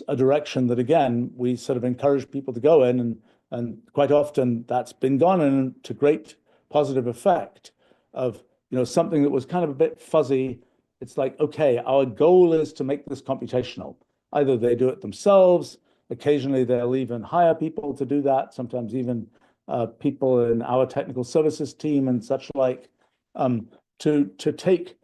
a direction that, again, we sort of encourage people to go in, and quite often that's been gone in to great positive effect of, something that was kind of a bit fuzzy. It's like, okay, our goal is to make this computational. Either they do it themselves, occasionally they'll even hire people to do that, sometimes even people in our technical services team and such like, to take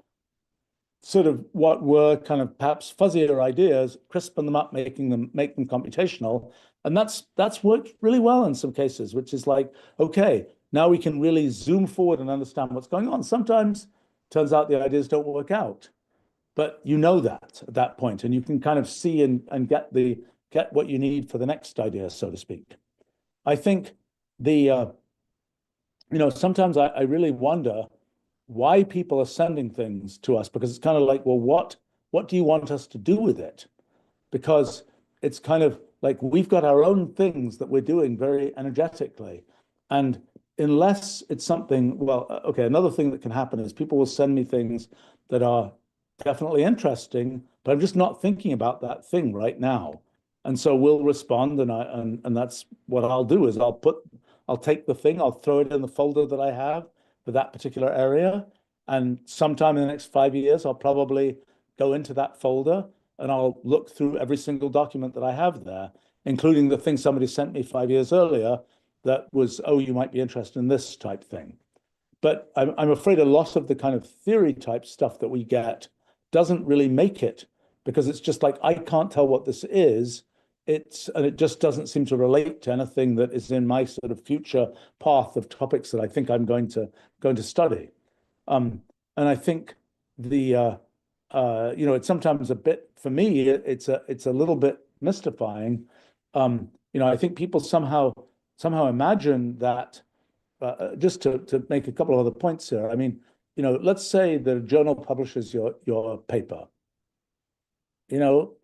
sort of what were kind of perhaps fuzzier ideas, crispen them up, make them computational. And that's worked really well in some cases, which is like, okay, now we can really zoom forward and understand what's going on. Sometimes turns out the ideas don't work out, but you know that at that point, and you can kind of see and get what you need for the next idea, so to speak. I think sometimes I really wonder why people are sending things to us, because it's kind of like, well, what do you want us to do with it? Because it's kind of like we've got our own things that we're doing very energetically. And unless it's something, well, okay, another thing that can happen is people will send me things that are definitely interesting, but I'm just not thinking about that thing right now. And so we'll respond, and that's what I'll do is I'll take the thing, I'll throw it in the folder that I have for that particular area. And sometime in the next 5 years, I'll probably go into that folder and I'll look through every single document that I have there, including the thing somebody sent me 5 years earlier that was, oh, you might be interested in this type thing. But I'm afraid a lot of the kind of theory type stuff that we get doesn't really make it, because it's just like, I can't tell what this is. And it just doesn't seem to relate to anything that is in my sort of future path of topics that I think I'm going to study. And I think it's sometimes a bit, for me, it's a little bit mystifying. I think people somehow imagine that, just to make a couple of other points here. I mean, let's say the journal publishes your paper.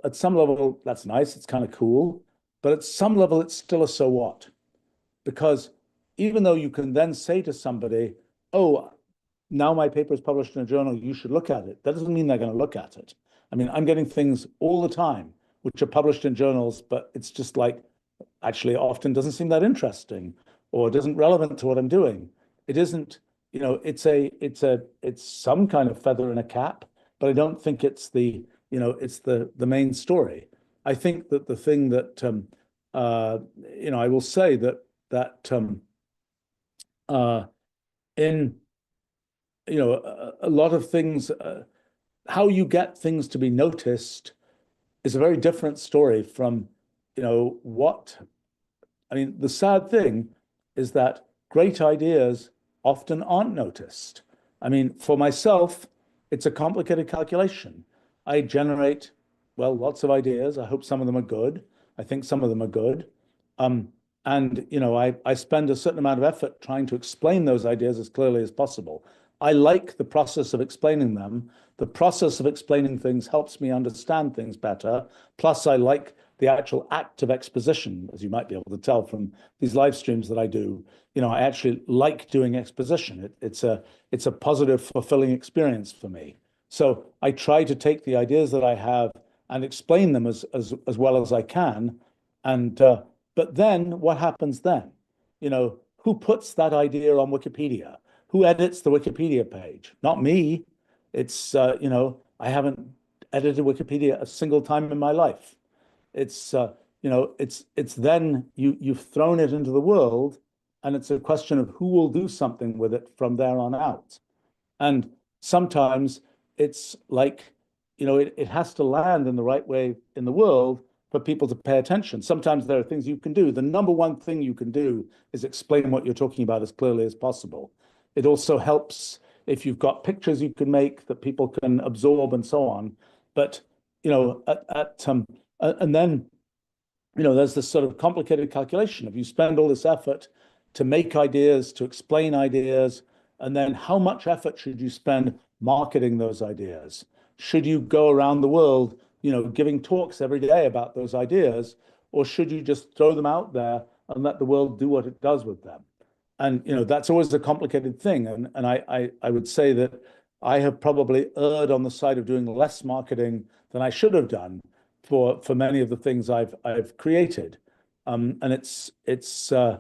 At some level, that's nice, it's kind of cool, but at some level, it's still a so what. Because even though you can then say to somebody, oh, now my paper is published in a journal, you should look at it. That doesn't mean they're going to look at it. I mean, I'm getting things all the time which are published in journals, but it's just like, actually often doesn't seem that interesting or it isn't relevant to what I'm doing. It isn't, it's some kind of feather in a cap, but I don't think it's the main story. I think that the thing that I will say that in a lot of things, how you get things to be noticed is a very different story from what. I mean, the sad thing is that great ideas often aren't noticed. I mean, for myself, it's a complicated calculation. I generate, well, lots of ideas. I hope some of them are good. I think some of them are good. And I spend a certain amount of effort trying to explain those ideas as clearly as possible. I like the process of explaining them. The process of explaining things helps me understand things better. Plus, I like the actual act of exposition, as you might be able to tell from these live streams that I do. I actually like doing exposition. It's a positive, fulfilling experience for me. So I try to take the ideas that I have and explain them as well as I can. And but then what happens then? Who puts that idea on Wikipedia? Who edits the Wikipedia page? Not me. It's I haven't edited Wikipedia a single time in my life. It's it's then you've thrown it into the world, and it's a question of who will do something with it from there on out. And sometimes it's like, it has to land in the right way in the world for people to pay attention. Sometimes there are things you can do. The number one thing you can do is explain what you're talking about as clearly as possible. It also helps if you've got pictures you can make that people can absorb and so on. But, and then, there's this sort of complicated calculation. If you spend all this effort to make ideas, to explain ideas, and then how much effort should you spend marketing those ideas? Should you go around the world, giving talks every day about those ideas, or should you just throw them out there and let the world do what it does with them? And that's always a complicated thing. And I would say that I have probably erred on the side of doing less marketing than I should have done for many of the things I've created. And it's one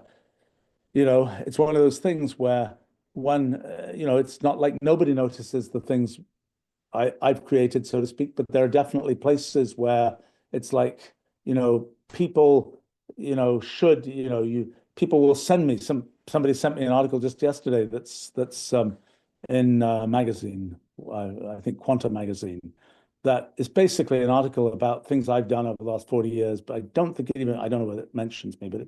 of those things where it's not like nobody notices the things I've created, so to speak, but there are definitely places where it's like, people, people will send me somebody sent me an article just yesterday that's in a magazine, I think Quantum magazine, that is basically an article about things I've done over the last 40 years. But I don't think it even, I don't know whether it mentions me, but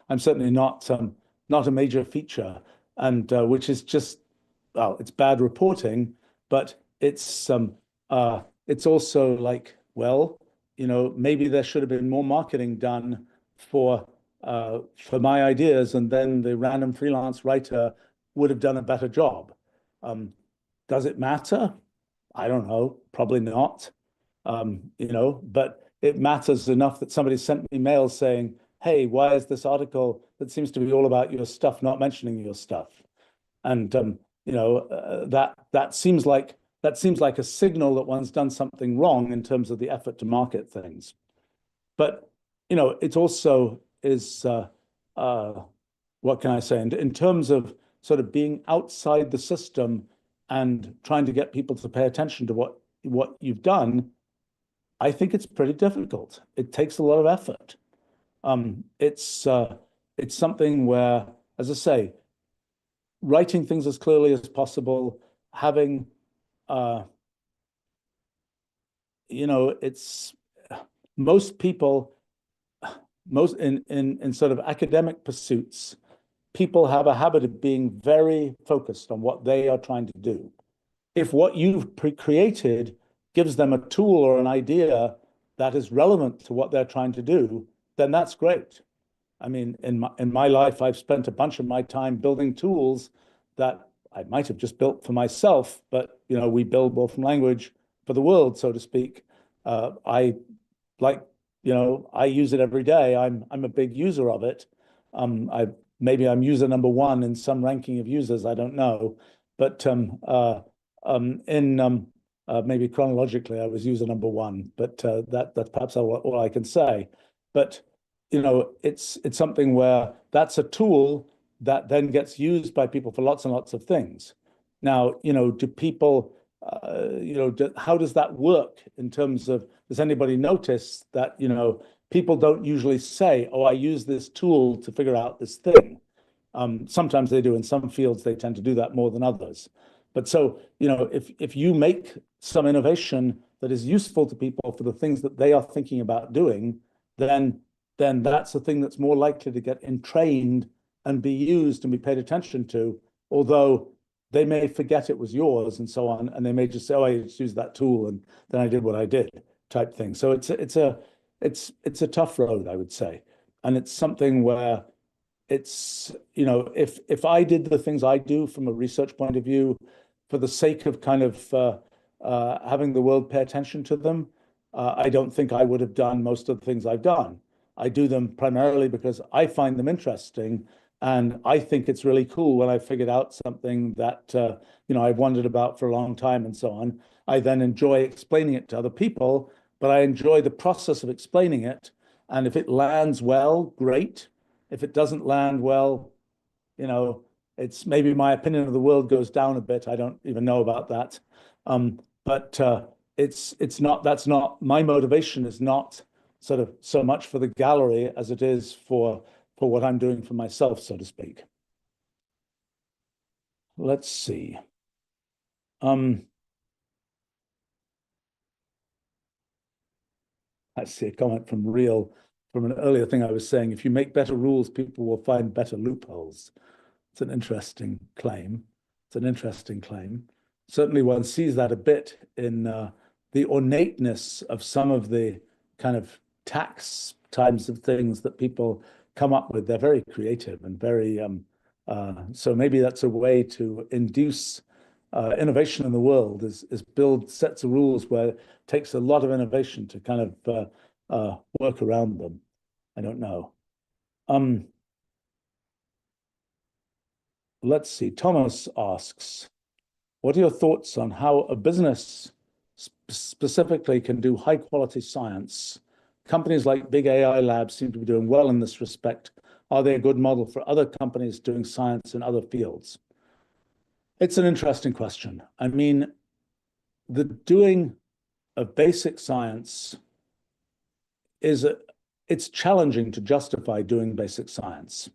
I'm certainly not a major feature, and which is just, well, it's bad reporting, but it's also like, well, maybe there should have been more marketing done for my ideas, and then the random freelance writer would have done a better job. Does it matter? I don't know, probably not. But it matters enough that somebody sent me mail saying, "Hey, why is this article that seems to be all about your stuff not mentioning your stuff?" And that seems like a signal that one's done something wrong in terms of the effort to market things. But it also is what can I say? In terms of sort of being outside the system and trying to get people to pay attention to what you've done, I think it's pretty difficult. It takes a lot of effort. It's something where, as I say, writing things as clearly as possible, having it's most people, most in sort of academic pursuits, people have a habit of being very focused on what they are trying to do. If what you've created gives them a tool or an idea that is relevant to what they're trying to do, then that's great. I mean, in my life, I've spent a bunch of my time building tools that I might have just built for myself, but we build Wolfram language for the world, so to speak. I use it every day. I'm a big user of it. Maybe I'm user number one in some ranking of users. I don't know, but maybe chronologically, I was user number one. But that's perhaps all I can say. But it's something where that's a tool that then gets used by people for lots and lots of things. Now, do people, how does that work in terms of, does anybody notice that, people don't usually say, "Oh, I use this tool to figure out this thing." Sometimes they do. In some fields, they tend to do that more than others. But so, if you make some innovation that is useful to people for the things that they are thinking about doing, then that's the thing that's more likely to get entrained and be used and be paid attention to, although they may forget it was yours and so on, and they may just say, "Oh, I just used that tool and then I did what I did," type thing. So it's a tough road, I would say, and it's something where it's if I did the things I do from a research point of view for the sake of kind of having the world pay attention to them, I don't think I would have done most of the things I've done. I do them primarily because I find them interesting, and I think it's really cool when I figured out something that I've wondered about for a long time and so on. I then enjoy explaining it to other people, but I enjoy the process of explaining it. And if it lands well, great. If it doesn't land well, it's maybe my opinion of the world goes down a bit. I don't even know about that. But it's not, that's not, my motivation is not sort of so much for the gallery as it is for what I'm doing for myself, so to speak. Let's see. I see a comment from an earlier thing I was saying. If you make better rules, people will find better loopholes. It's an interesting claim. It's an interesting claim. Certainly one sees that a bit in the ornateness of some of the kind of tax types of things that people come up with. They're very creative and very, so maybe that's a way to induce innovation in the world is build sets of rules where it takes a lot of innovation to kind of work around them. I don't know. Let's see. Thomas asks, what are your thoughts on how a business specifically can do high quality science? Companies like big AI labs seem to be doing well in this respect. Are they a good model for other companies doing science in other fields? It's an interesting question. I mean, the doing of basic science it's challenging to justify doing basic science.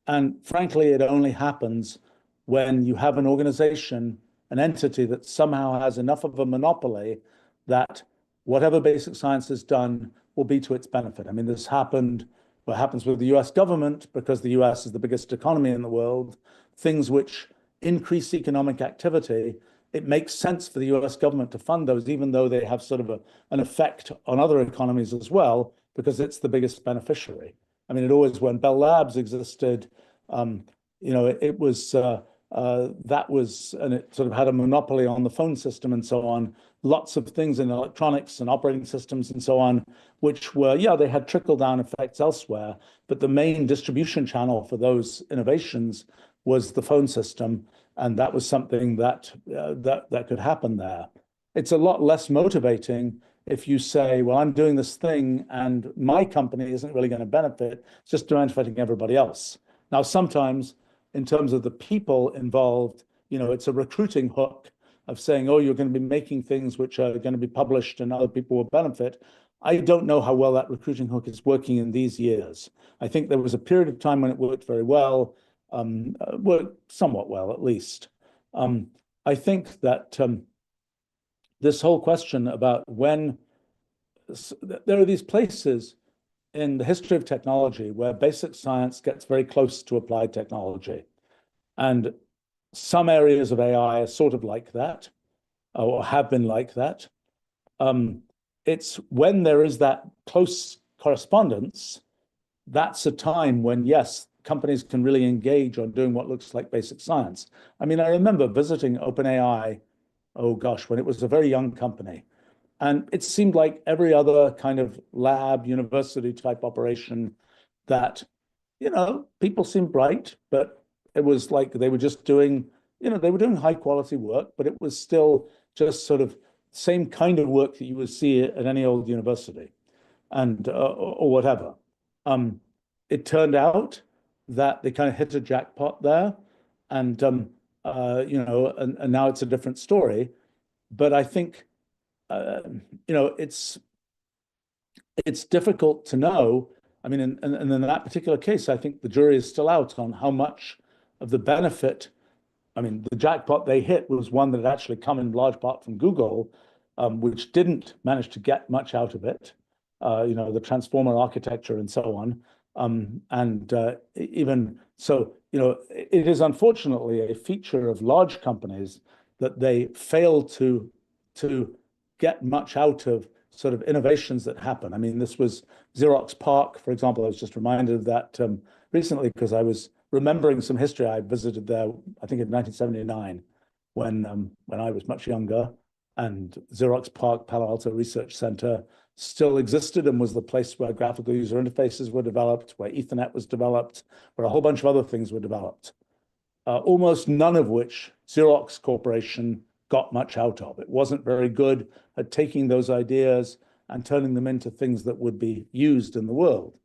And frankly, it only happens when you have an organization an entity that somehow has enough of a monopoly that whatever basic science has done will be to its benefit. I mean, this happened, what happens with the US government, because the US is the biggest economy in the world, things which increase economic activity, it makes sense for the US government to fund those, even though they have sort of an effect on other economies as well, because it's the biggest beneficiary. I mean, it always, when Bell Labs existed, it was that was, and it sort of had a monopoly on the phone system and so on, lots of things in electronics and operating systems and so on, which were, yeah, they had trickle-down effects elsewhere, but the main distribution channel for those innovations was the phone system, and that was something that that could happen there. It's a lot less motivating if you say, well, I'm doing this thing and my company isn't really going to benefit, it's just benefiting everybody else. Now, sometimes in terms of the people involved, it's a recruiting hook of saying, oh, you're going to be making things which are going to be published and other people will benefit. I don't know how well that recruiting hook is working in these years. I think there was a period of time when it worked very well, worked somewhat well at least. I think that this whole question about when there are these places in the history of technology where basic science gets very close to applied technology. And some areas of AI are sort of like that, or have been like that. It's when there is that close correspondence, that's a time when, yes, companies can really engage on doing what looks like basic science. I mean, I remember visiting OpenAI, oh gosh, when it was a very young company. And it seemed like every other kind of lab, university type operation that, people seemed bright, but it was like they were just doing, they were doing high quality work, but it was still just sort of same kind of work that you would see at any old university and or whatever. It turned out that they kind of hit a jackpot there, and and now it's a different story. But I think it's difficult to know. I mean, and in that particular case, I think the jury is still out on how much of the benefit. I mean, the jackpot they hit was one that had actually come in large part from Google, which didn't manage to get much out of it. The transformer architecture and so on. Even so, it is unfortunately a feature of large companies that they fail to get much out of sort of innovations that happen. I mean, this was Xerox PARC, for example. I was just reminded of that recently because I was remembering some history. I visited there, I think in 1979, when I was much younger, and Xerox PARC Palo Alto Research Center still existed and was the place where graphical user interfaces were developed, where Ethernet was developed, where a whole bunch of other things were developed, almost none of which Xerox Corporation got much out of. It wasn't very good at taking those ideas and turning them into things that would be used in the world.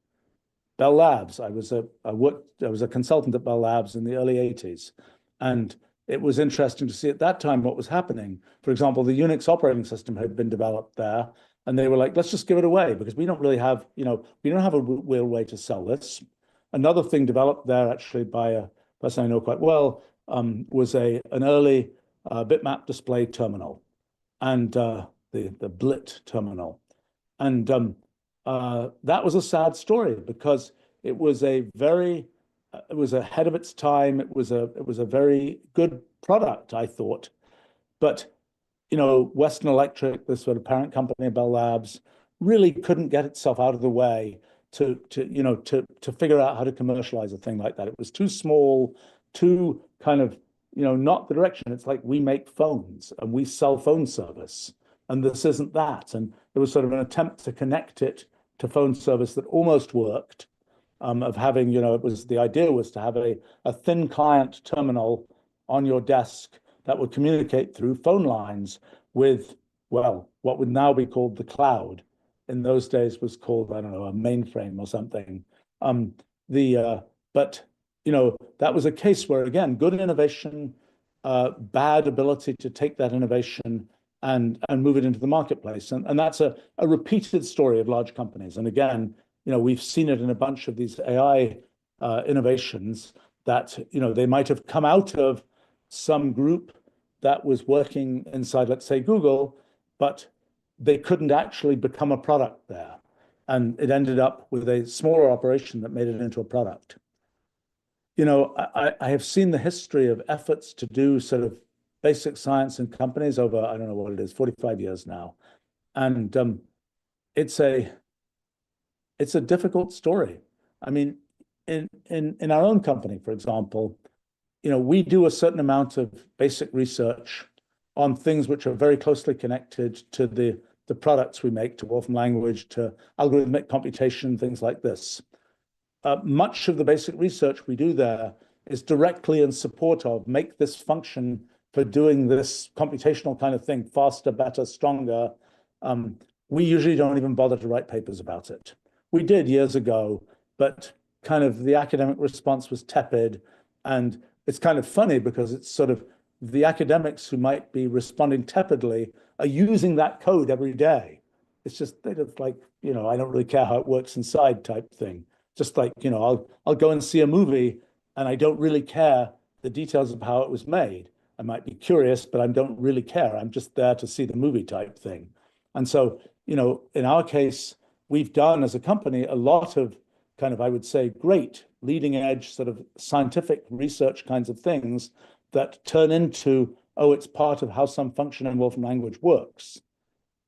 Bell Labs, I was a consultant at Bell Labs in the early 80s, and it was interesting to see at that time what was happening. For example, the Unix operating system had been developed there, and they were like, let's just give it away because we don't really have, we don't have a real way to sell this. Another thing developed there actually by a person I know quite well was an early bitmap display terminal, and the BLIT terminal. And that was a sad story because it was it was ahead of its time. It was a very good product, I thought. But, Western Electric, this sort of parent company of Bell Labs, really couldn't get itself out of the way to figure out how to commercialize a thing like that. It was too small, too kind of, not the direction. It's like we make phones and we sell phone service, and this isn't that. And there was sort of an attempt to connect it to phone service that almost worked, of having, the idea was to have a thin client terminal on your desk that would communicate through phone lines with, well, what would now be called the cloud. In those days was called, I don't know, a mainframe or something. But that was a case where, again, good innovation, bad ability to take that innovation and move it into the marketplace. And that's a repeated story of large companies. And again, we've seen it in a bunch of these AI innovations that, they might have come out of some group that was working inside, let's say, Google, but they couldn't actually become a product there. And it ended up with a smaller operation that made it into a product. I have seen the history of efforts to do sort of basic science in companies over, I don't know what it is, 45 years now. And it's a difficult story. I mean, in our own company, for example, we do a certain amount of basic research on things which are very closely connected to the products we make, to Wolfram language, to algorithmic computation, things like this. Much of the basic research we do there is directly in support of make this function for doing this computational kind of thing faster, better, stronger. We usually don't even bother to write papers about it. We did years ago, but kind of the academic response was tepid. And it's kind of funny because it's sort of the academics who might be responding tepidly are using that code every day. It's just, they just like, I don't really care how it works inside type thing. Just like, I'll go and see a movie and I don't really care the details of how it was made. I might be curious, but I don't really care. I'm just there to see the movie type thing. And so, in our case, we've done as a company a lot of kind of, I would say, great leading edge sort of scientific research kinds of things that turn into, oh, it's part of how some function in Wolfram language works.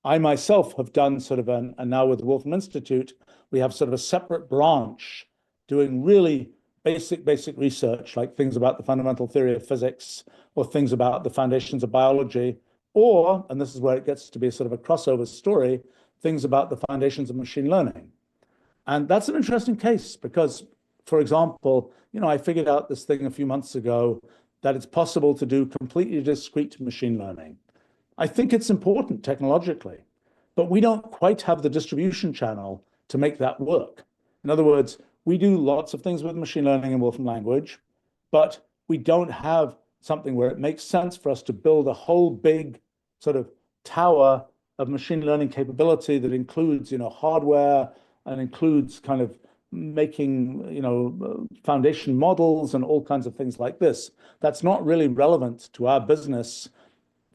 I myself have done sort of, and now with the Wolfram Institute, we have sort of a separate branch doing really basic research, like things about the fundamental theory of physics or things about the foundations of biology, or, and this is where it gets to be sort of a crossover story, things about the foundations of machine learning. And that's an interesting case because, for example, I figured out this thing a few months ago that it's possible to do completely discrete machine learning. I think it's important technologically, but we don't quite have the distribution channel to make that work. In other words, we do lots of things with machine learning and Wolfram language, but we don't have something where it makes sense for us to build a whole big sort of tower of machine learning capability that includes, hardware and includes kind of making, foundation models and all kinds of things like this. That's not really relevant to our business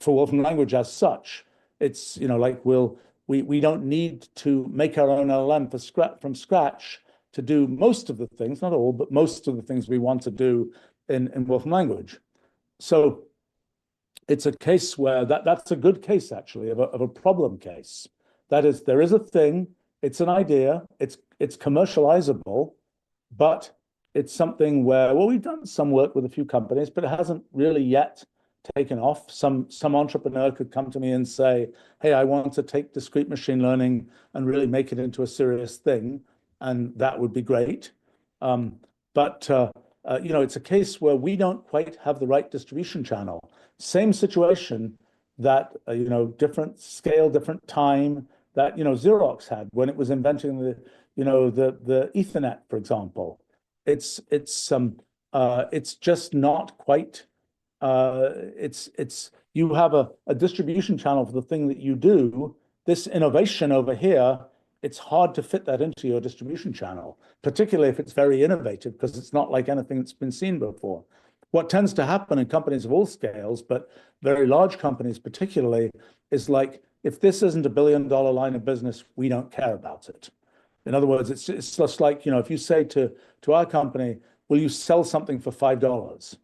for Wolfram language as such. It's, like we don't need to make our own LLM from scratch to do most of the things, not all, but most of the things we want to do in Wolfram language. So it's a case where that's a good case, actually, of a problem case. That is, there is a thing, it's an idea, it's commercializable, but it's something where, well, we've done some work with a few companies, but it hasn't really yet taken off. Some entrepreneur could come to me and say, hey, I want to take discrete machine learning and really make it into a serious thing, and that would be great. But it's a case where we don't quite have the right distribution channel. Same situation that, different scale, different time that, Xerox had when it was inventing the Ethernet, for example. It's just not quite, you have a distribution channel for the thing that you do. This innovation over here, it's hard to fit that into your distribution channel, particularly if it's very innovative, because it's not like anything that's been seen before. What tends to happen in companies of all scales, but very large companies particularly, is like, if this isn't $1 billion line of business, we don't care about it. In other words, it's just like, if you say to our company, will you sell something for $5?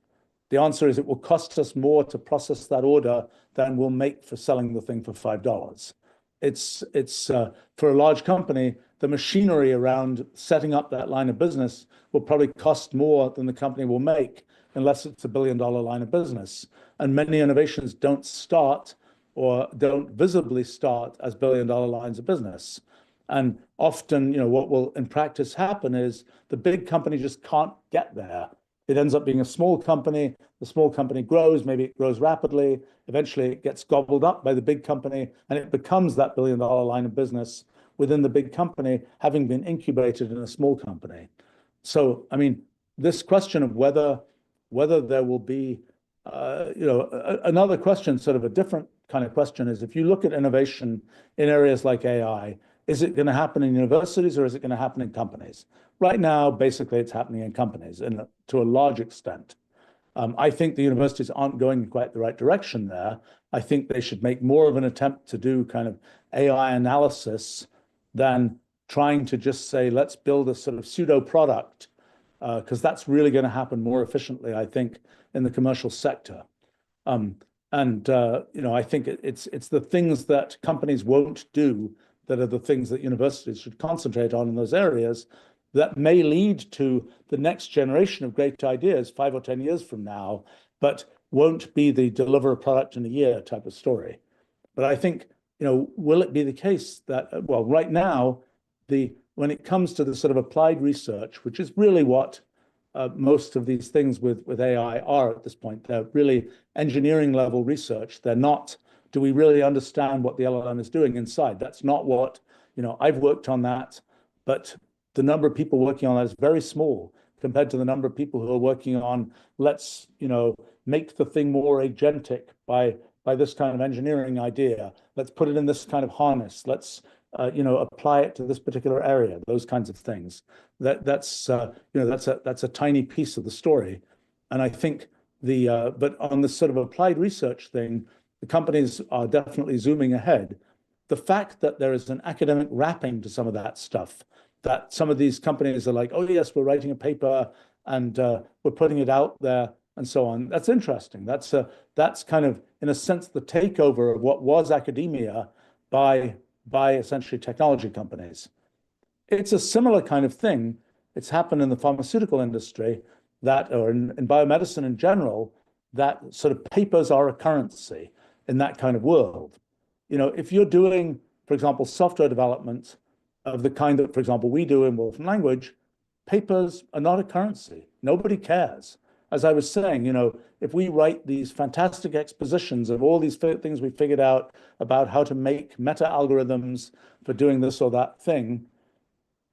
The answer is it will cost us more to process that order than we'll make for selling the thing for $5. It's for a large company, the machinery around setting up that line of business will probably cost more than the company will make unless it's $1 billion line of business. And many innovations don't start or don't visibly start as $1 billion lines of business. And often, what will in practice happen is the big company just can't get there. It ends up being a small company. The small company grows, maybe it grows rapidly. Eventually it gets gobbled up by the big company and it becomes that $1 billion line of business within the big company, having been incubated in a small company. So, I mean, this question of whether there will be, another question, sort of a different kind of question is, if you look at innovation in areas like AI, is it going to happen in universities or is it going to happen in companies? Right now, basically, it's happening in companies to a large extent. I think the universities aren't going in quite the right direction there. I think they should make more of an attempt to do kind of AI analysis than trying to just say, let's build a sort of pseudo product, because that's really going to happen more efficiently, I think, in the commercial sector. Um, I think it's the things that companies won't do that are the things that universities should concentrate on in those areas that may lead to the next generation of great ideas 5 or 10 years from now, but won't be the deliver a product in a year type of story. But I think, will it be the case that, well, right now, when it comes to the sort of applied research, which is really what most of these things with AI are at this point, they're really engineering level research. They're not, do we really understand what the LLM is doing inside? That's not what, I've worked on that, but the number of people working on that is very small compared to the number of people who are working on, let's, make the thing more agentic by this kind of engineering idea. Let's put it in this kind of harness. Let's, apply it to this particular area. Those kinds of things. That's a tiny piece of the story, and I think but on this sort of applied research thing, the companies are definitely zooming ahead. The fact that there is an academic wrapping to some of that stuff, that some of these companies are like, oh yes, we're writing a paper and we're putting it out there and so on. That's interesting. That's kind of, in a sense, the takeover of what was academia by essentially technology companies. It's a similar kind of thing. It's happened in the pharmaceutical industry, or in biomedicine in general, that sort of papers are a currency in that kind of world. If you're doing, for example, software development of the kind that, for example, we do in Wolfram Language, papers are not a currency. Nobody cares. As I was saying, if we write these fantastic expositions of all these things we figured out about how to make meta algorithms for doing this or that thing,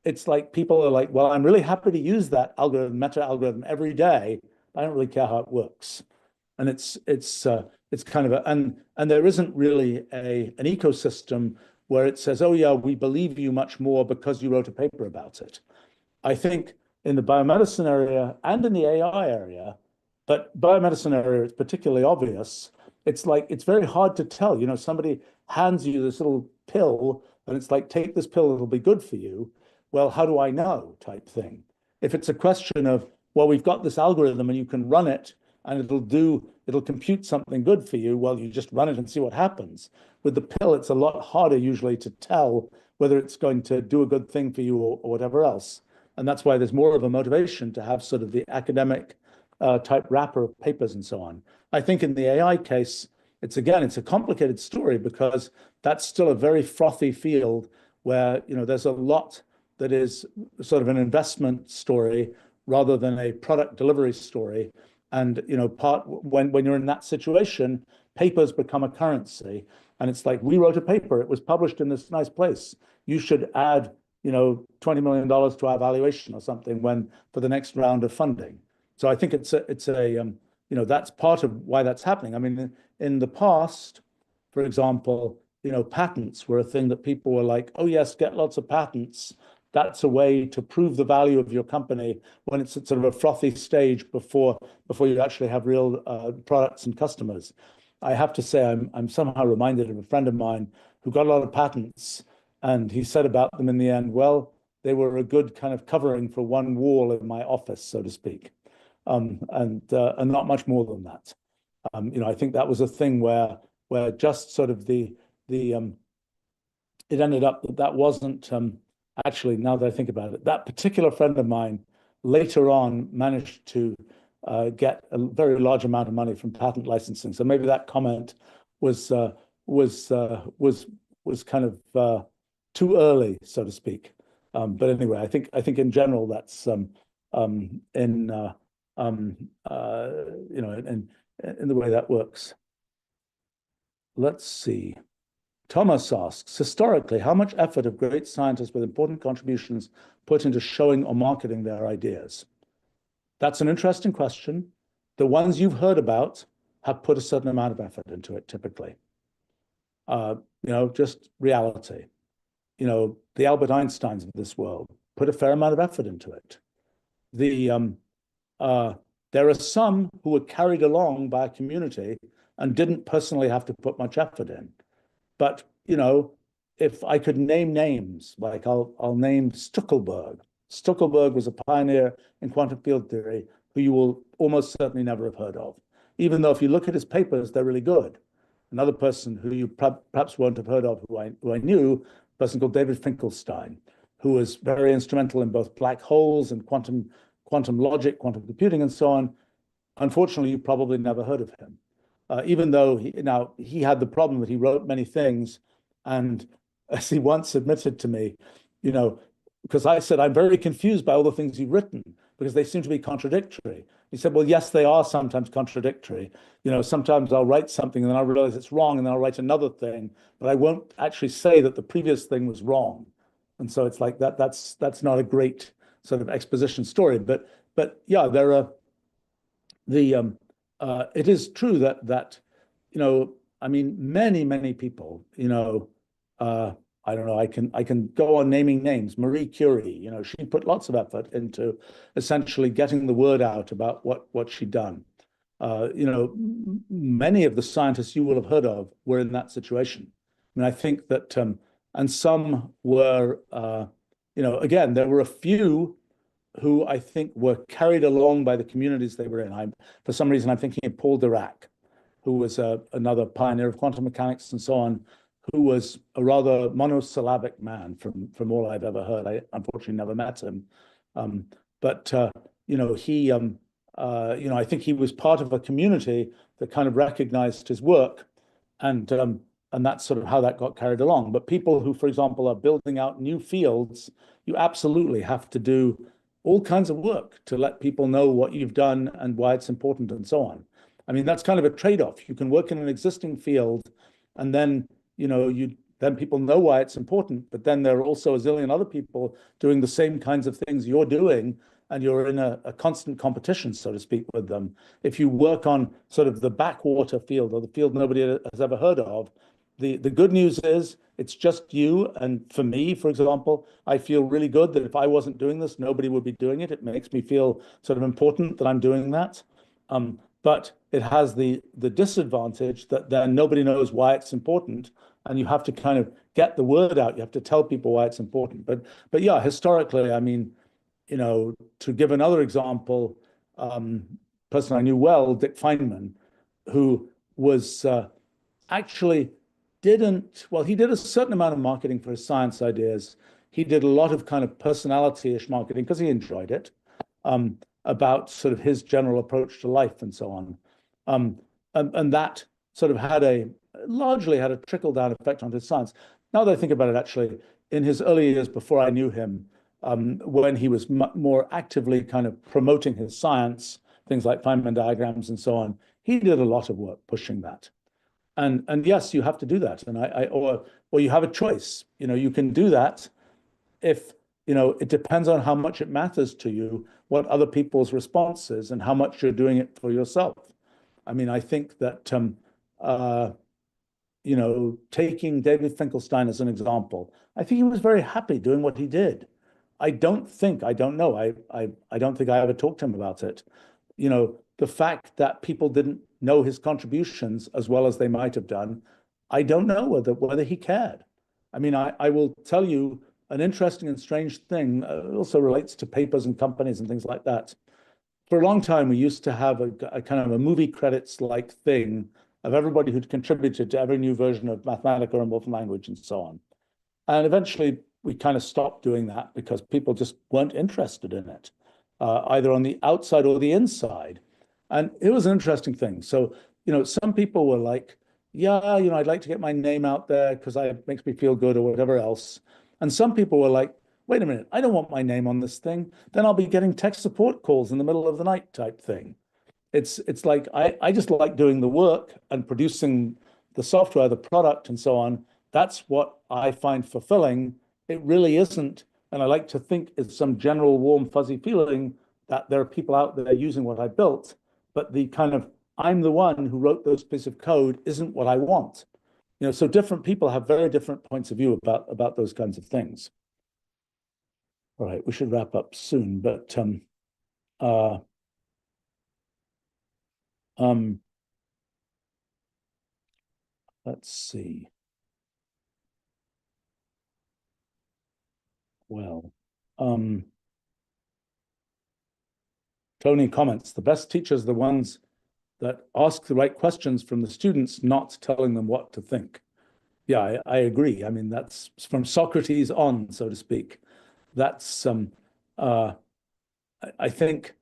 it's like people are like, well, I'm really happy to use that meta algorithm every day. I don't really care how it works. And it's kind of and there isn't really an ecosystem where it says, oh yeah, we believe you much more because you wrote a paper about it. I think in the biomedicine area and in the AI area, but biomedicine area is particularly obvious. It's like, it's very hard to tell. Somebody hands you this little pill and it's like, take this pill, it'll be good for you. Well, how do I know type thing? If it's a question of, well, we've got this algorithm and you can run it and it'll compute something good for you, well, you just run it and see what happens. With the pill, it's a lot harder usually to tell whether it's going to do a good thing for you or whatever else. And that's why there's more of a motivation to have sort of the academic type wrapper of papers and so on. I think in the AI case, it's a complicated story because that's still a very frothy field where, there's a lot that is sort of an investment story rather than a product delivery story. And, when you're in that situation, papers become a currency. And it's like, we wrote a paper, it was published in this nice place. You should add $20 million to our valuation or something for the next round of funding. So I think it's that's part of why that's happening. I mean, in the past, for example, patents were a thing that people were like, oh yes, get lots of patents. That's a way to prove the value of your company when it's at sort of a frothy stage before you actually have real products and customers. I have to say, I'm somehow reminded of a friend of mine who got a lot of patents. And he said about them in the end, well, they were a good kind of covering for one wall in my office, so to speak, and not much more than that. I think that was a thing where just sort of it ended up that wasn't actually, now that I think about it, that particular friend of mine later on managed to get a very large amount of money from patent licensing. So maybe that comment was kind of too early, so to speak. But anyway, I think in general that's in the way that works. Let's see. Thomas asks, historically, how much effort have great scientists with important contributions put into showing or marketing their ideas? That's an interesting question. The ones you've heard about have put a certain amount of effort into it, typically. Just reality. The Albert Einsteins of this world put a fair amount of effort into it. There are some who were carried along by a community and didn't personally have to put much effort in. But, if I could name names, like I'll name Stuckelberg. Stuckelberg was a pioneer in quantum field theory who you will almost certainly never have heard of, even though if you look at his papers, they're really good. Another person who you perhaps won't have heard of, who I knew, a person called David Finkelstein, who was very instrumental in both black holes and quantum logic, quantum computing, and so on. Unfortunately, you probably never heard of him, even though he had the problem that he wrote many things, and as he once admitted to me, because I said, I'm very confused by all the things you've written because they seem to be contradictory. He said, well, yes, they are sometimes contradictory. Sometimes I'll write something and then I'll realize it's wrong and then I'll write another thing, but I won't actually say that the previous thing was wrong. And so it's like that's not a great sort of exposition story. But yeah, there are it is true that I mean, many people, I don't know, I can go on naming names. Marie Curie, she put lots of effort into essentially getting the word out about what she'd done. Many of the scientists you will have heard of were in that situation. I mean, I think that, and some were, again, there were a few who I think were carried along by the communities they were in. For some reason, I'm thinking of Paul Dirac, who was another pioneer of quantum mechanics and so on, who was a rather monosyllabic man from all I've ever heard. I unfortunately never met him, but he, I think he was part of a community that kind of recognized his work, and that's sort of how that got carried along. But people who, for example, are building out new fields, you absolutely have to do all kinds of work to let people know what you've done and why it's important and so on. I mean, that's kind of a trade-off. You can work in an existing field, and then then people know why it's important, but then there are also a zillion other people doing the same kinds of things you're doing, and you're in a constant competition, so to speak, with them. If you work on sort of the backwater field or the field nobody has ever heard of, the good news is it's just you. And for me, for example, I feel really good that if I wasn't doing this, nobody would be doing it. It makes me feel sort of important that I'm doing that. But it has the disadvantage that then nobody knows why it's important, and you have to kind of get the word out. You have to tell people why it's important. But yeah, historically, I mean, to give another example, person I knew well, Dick Feynman, who was actually he did a certain amount of marketing for his science ideas. He did a lot of kind of personality-ish marketing because he enjoyed it, about sort of his general approach to life and so on. And that sort of largely had a trickle-down effect on his science. Now that I think about it, actually, in his early years before I knew him, when he was more actively kind of promoting his science, things like Feynman diagrams and so on, he did a lot of work pushing that. And yes, you have to do that. And or you have a choice. You can do that if, it depends on how much it matters to you, what other people's response is, and how much you're doing it for yourself. I mean, I think that, taking David Finkelstein as an example, I think he was very happy doing what he did. I don't know. I don't think I ever talked to him about it. The fact that people didn't know his contributions as well as they might have done, I don't know whether he cared. I mean, I will tell you an interesting and strange thing. Also relates to papers and companies and things like that. For a long time, we used to have a kind of a movie credits-like thing of everybody who'd contributed to every new version of Mathematica and Wolfram Language and so on. And eventually, we kind of stopped doing that because people just weren't interested in it, either on the outside or the inside. And it was an interesting thing. So, some people were like, yeah, I'd like to get my name out there because it makes me feel good or whatever else. And some people were like, wait a minute, I don't want my name on this thing. Then I'll be getting tech support calls in the middle of the night type thing. It's like, I just like doing the work and producing the software, the product, and so on. That's what I find fulfilling. It really isn't. And I like to think it's some general warm, fuzzy feeling that there are people out there using what I built. But the kind of, I'm the one who wrote those pieces of code isn't what I want. So different people have very different points of view about those kinds of things. All right, we should wrap up soon, but Um, let's see. Well, um, Tony comments, the best teachers are the ones that ask the right questions from the students, not telling them what to think. Yeah, I agree. I mean, that's from Socrates on, so to speak. That's uh, I think,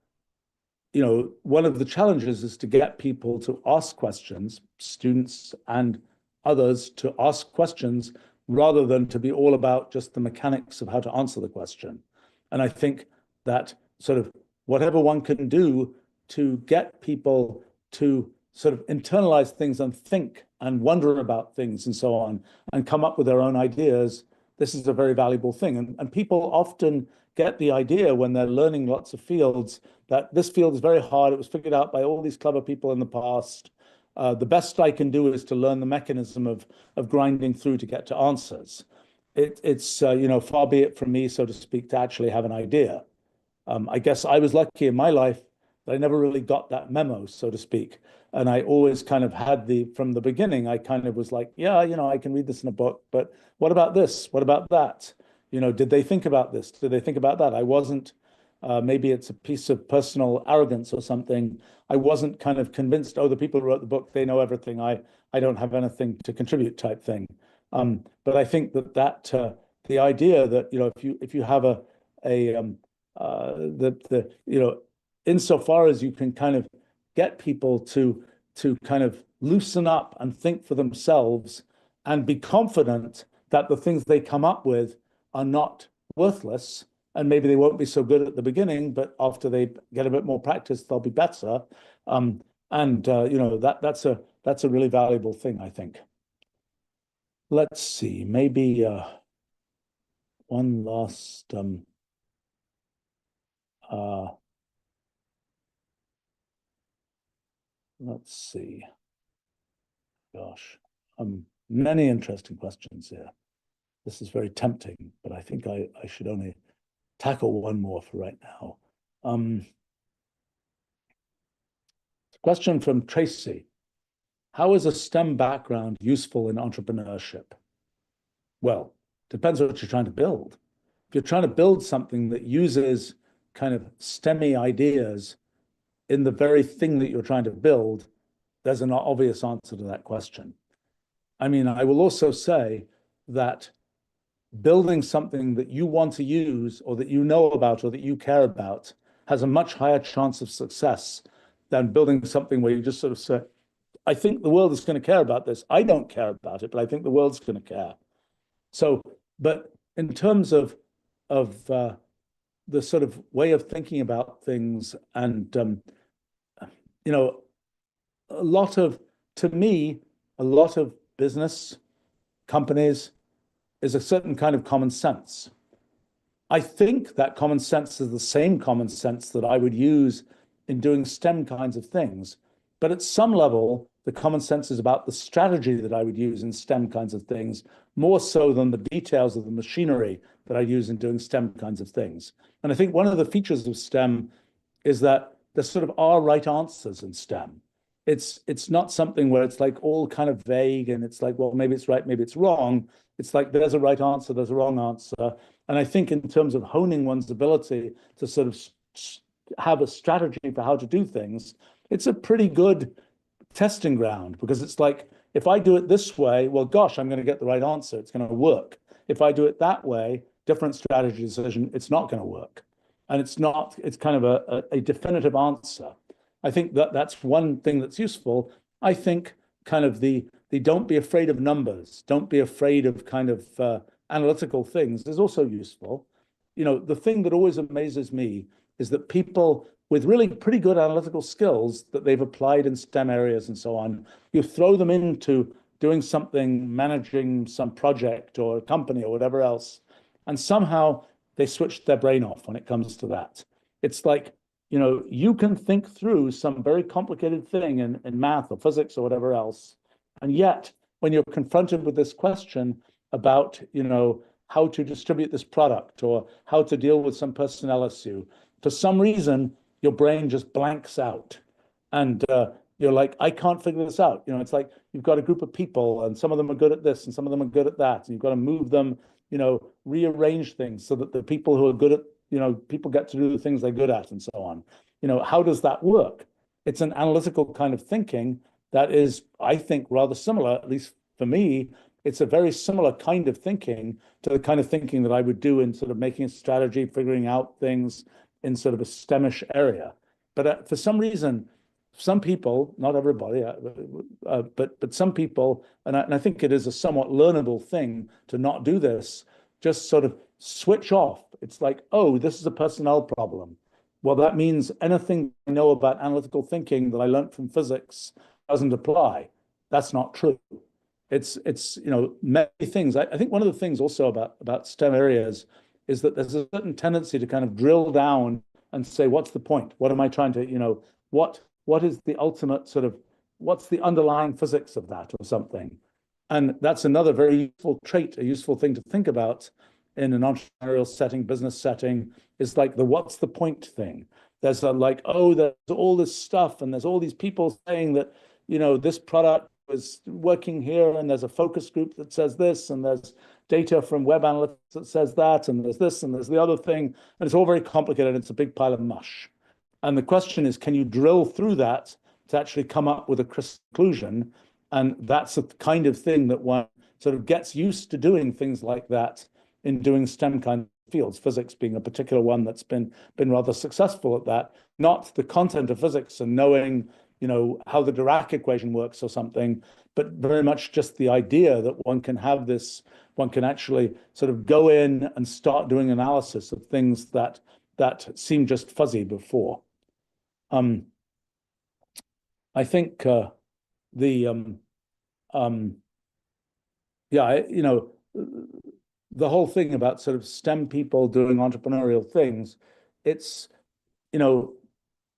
one of the challenges is to get people to ask questions, students and others to ask questions rather than to be all about just the mechanics of how to answer the question. And I think that sort of whatever one can do to get people to sort of internalize things and think and wonder about things and so on and come up with their own ideas, this is a very valuable thing. And people often get the idea when they're learning lots of fields that this field is very hard. It was figured out by all these clever people in the past. The best I can do is to learn the mechanism of grinding through to get to answers. It's far be it from me, so to speak, to actually have an idea. I guess I was lucky in my life that I never really got that memo, so to speak. And I always kind of had from the beginning, I kind of was like, yeah, I can read this in a book, but what about this? What about that? Did they think about this? Did they think about that? I wasn't, maybe it's a piece of personal arrogance or something. I wasn't kind of convinced, oh, the people who wrote the book, they know everything. I don't have anything to contribute type thing. But I think that the idea that, if you have insofar as you can kind of get people to kind of loosen up and think for themselves and be confident that the things they come up with are not worthless, and maybe they won't be so good at the beginning, but after they get a bit more practice, they'll be better. That's a really valuable thing, I think. Let's see, maybe one last let's see. Gosh, many interesting questions here. This is very tempting, but I think I should only tackle one more for right now. Question from Tracy. How is a STEM background useful in entrepreneurship? Well, depends what you're trying to build. If you're trying to build something that uses kind of STEMmy ideas in the very thing that you're trying to build, there's an obvious answer to that question. I mean, I will also say that building something that you want to use or that you know about or that you care about has a much higher chance of success than building something where you just sort of say, I think the world is going to care about this. I don't care about it, but I think the world's going to care. So, but in terms of the sort of way of thinking about things and, to me, a lot of business companies is a certain kind of common sense. I think that common sense is the same common sense that I would use in doing STEM kinds of things. But at some level, the common sense is about the strategy that I would use in STEM kinds of things, more so than the details of the machinery that I use in doing STEM kinds of things. And I think one of the features of STEM is that there sort of are right answers in STEM. It's not something where it's like all kind of vague and it's like, well, maybe it's right, maybe it's wrong. It's like there's a right answer, there's a wrong answer. And I think in terms of honing one's ability to sort of have a strategy for how to do things, it's a pretty good testing ground, because it's like, if I do it this way, well, gosh, I'm going to get the right answer. It's going to work. If I do it that way, different strategy decision, it's not going to work. And it's kind of a definitive answer. I think that's one thing that's useful. I think kind of the don't be afraid of numbers, don't be afraid of kind of analytical things is also useful. The thing that always amazes me is that people with really pretty good analytical skills that they've applied in STEM areas and so on, you throw them into doing something, managing some project or a company or whatever else, and somehow they switch their brain off when it comes to that. It's like, you can think through some very complicated thing in math or physics or whatever else. And yet, when you're confronted with this question about, how to distribute this product or how to deal with some personnel issue, for some reason, your brain just blanks out. And You're like, I can't figure this out. It's like you've got a group of people and some of them are good at this and some of them are good at that. And you've got to move them, rearrange things so that the people who are good at, people get to do the things they're good at and so on. How does that work? It's an analytical kind of thinking that is, I think, rather similar, at least for me. It's a very similar kind of thinking to the kind of thinking that I would do in sort of making a strategy, figuring out things in sort of a STEMish area. But for some reason, some people, not everybody, but some people, and I think it is a somewhat learnable thing to not do this, just sort of switch off. It's like, oh, this is a personnel problem. Well, that means anything I know about analytical thinking that I learned from physics doesn't apply. That's not true. It's many things. I think one of the things also about STEM areas is that there's a certain tendency to kind of drill down and say, what's the point? What am I trying to, what is the ultimate sort of, what's the underlying physics of that or something? And that's another very useful trait, a useful thing to think about in an entrepreneurial setting, business setting, is like the what's the point thing. There's like, oh, there's all this stuff and there's all these people saying that, this product is working here and there's a focus group that says this and there's data from web analytics that says that and there's this and there's the other thing. And it's all very complicated. It's a big pile of mush. And the question is, can you drill through that to actually come up with a crisp conclusion? And that's the kind of thing that one sort of gets used to doing things like that in doing STEM kind of fields, physics being a particular one that's been rather successful at that, not the content of physics and knowing, how the Dirac equation works or something, but very much just the idea that one can have this, one can actually sort of go in and start doing analysis of things that seemed just fuzzy before. I think the whole thing about sort of STEM people doing entrepreneurial things, it's,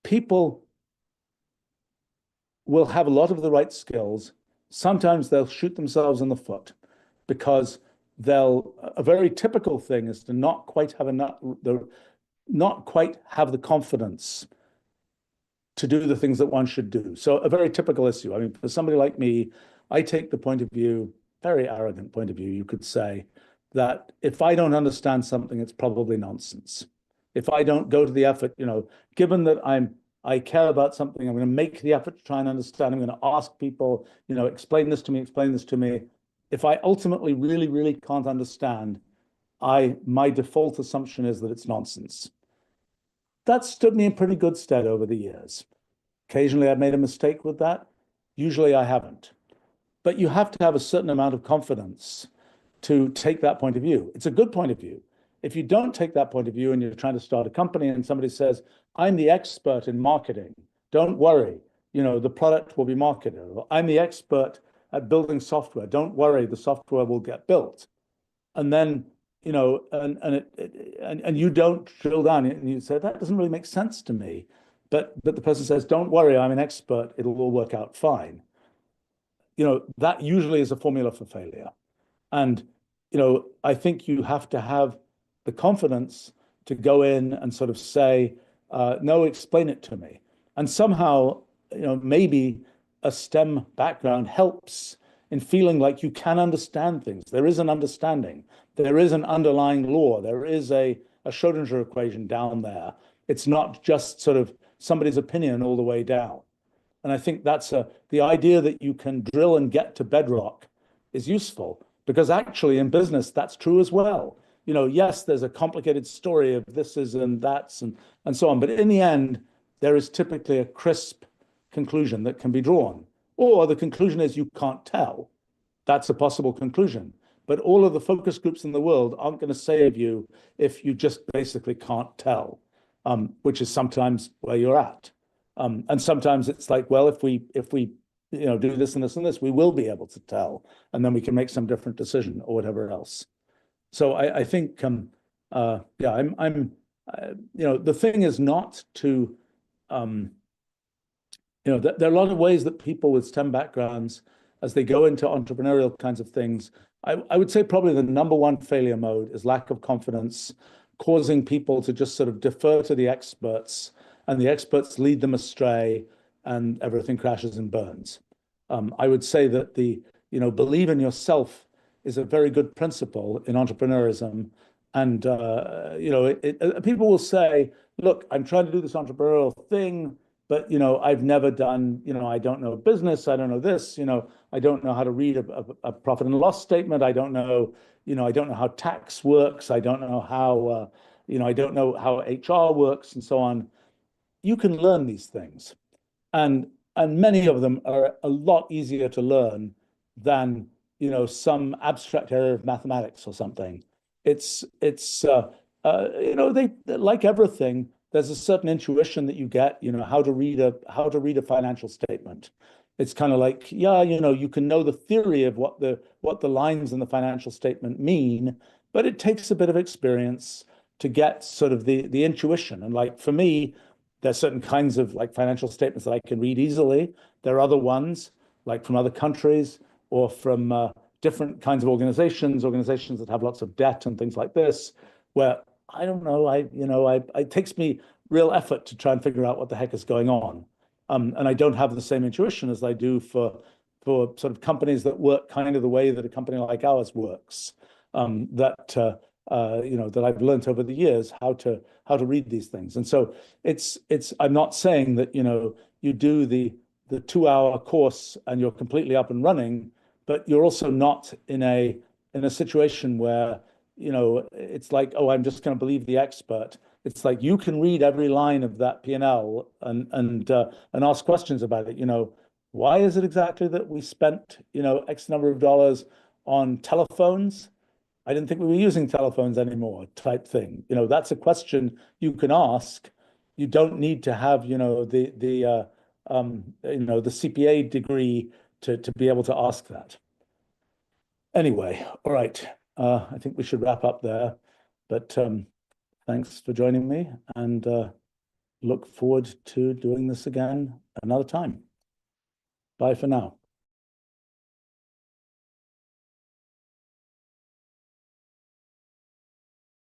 people will have a lot of the right skills. Sometimes they'll shoot themselves in the foot because a very typical thing is to not quite have the confidence to do the things that one should do. So a very typical issue. I mean, for somebody like me, I take the point of view, very arrogant point of view, you could say, that if I don't understand something, it's probably nonsense. If I don't go to the effort, given that I care about something, I'm going to make the effort to try and understand. I'm going to ask people, explain this to me, explain this to me. If I ultimately really, really can't understand, my default assumption is that it's nonsense. That stood me in pretty good stead over the years. Occasionally I've made a mistake with that. Usually I haven't. But you have to have a certain amount of confidence to take that point of view. It's a good point of view. If you don't take that point of view and you're trying to start a company and somebody says, I'm the expert in marketing, don't worry, the product will be marketed. Or, I'm the expert at building software, don't worry, the software will get built. And then, and you don't drill down and you say, that doesn't really make sense to me. But the person says, don't worry, I'm an expert, it'll all work out fine. That usually is a formula for failure. And, I think you have to have the confidence to go in and sort of say, no, explain it to me. And somehow, maybe a STEM background helps in feeling like you can understand things. There is an understanding. There is an underlying law. There is a Schrodinger equation down there. It's not just sort of somebody's opinion all the way down. And I think that's the idea that you can drill and get to bedrock is useful, because actually in business, that's true as well. Yes, there's a complicated story of this is and that's and so on. But in the end, there is typically a crisp conclusion that can be drawn. Or the conclusion is you can't tell. That's a possible conclusion. But all of the focus groups in the world aren't going to save you if you just basically can't tell, which is sometimes where you're at. And sometimes it's like, well, if we do this and this and this, we will be able to tell, and then we can make some different decision or whatever else. So I think, the thing is not to, there are a lot of ways that people with STEM backgrounds, as they go into entrepreneurial kinds of things, I would say probably the number one failure mode is lack of confidence, causing people to just sort of defer to the experts, and the experts lead them astray. and everything crashes and burns. I would say that believe in yourself is a very good principle in entrepreneurism. And, people will say, look, I'm trying to do this entrepreneurial thing, but, I've never done, I don't know business. I don't know this, I don't know how to read a profit and loss statement. I don't know, I don't know how tax works. I don't know how, I don't know how HR works and so on. You can learn these things. And many of them are a lot easier to learn than some abstract area of mathematics or something. They like everything. There's a certain intuition that you get, how to read a financial statement. It's kind of like, yeah, you can know the theory of what the lines in the financial statement mean, but it takes a bit of experience to get sort of the intuition. And like for me, there's certain kinds of like financial statements that I can read easily. There are other ones, like from other countries or from different kinds of organizations that have lots of debt and things like this, where I don't know, it takes me real effort to try and figure out what the heck is going on. And I don't have the same intuition as I do for sort of companies that work kind of the way that a company like ours works. That I've learned over the years how to read these things. And so I'm not saying that you do the 2-hour course and you're completely up and running, but you're also not in a situation where it's like, oh, I'm just going to believe the expert. It's like you can read every line of that P&L and ask questions about it. Why is it exactly that we spent X number of dollars on telephones? I didn't think we were using telephones anymore, type thing. That's a question you can ask. You don't need to have the CPA degree to be able to ask that. Anyway, all right. I think we should wrap up there. But thanks for joining me, and look forward to doing this again another time. Bye for now.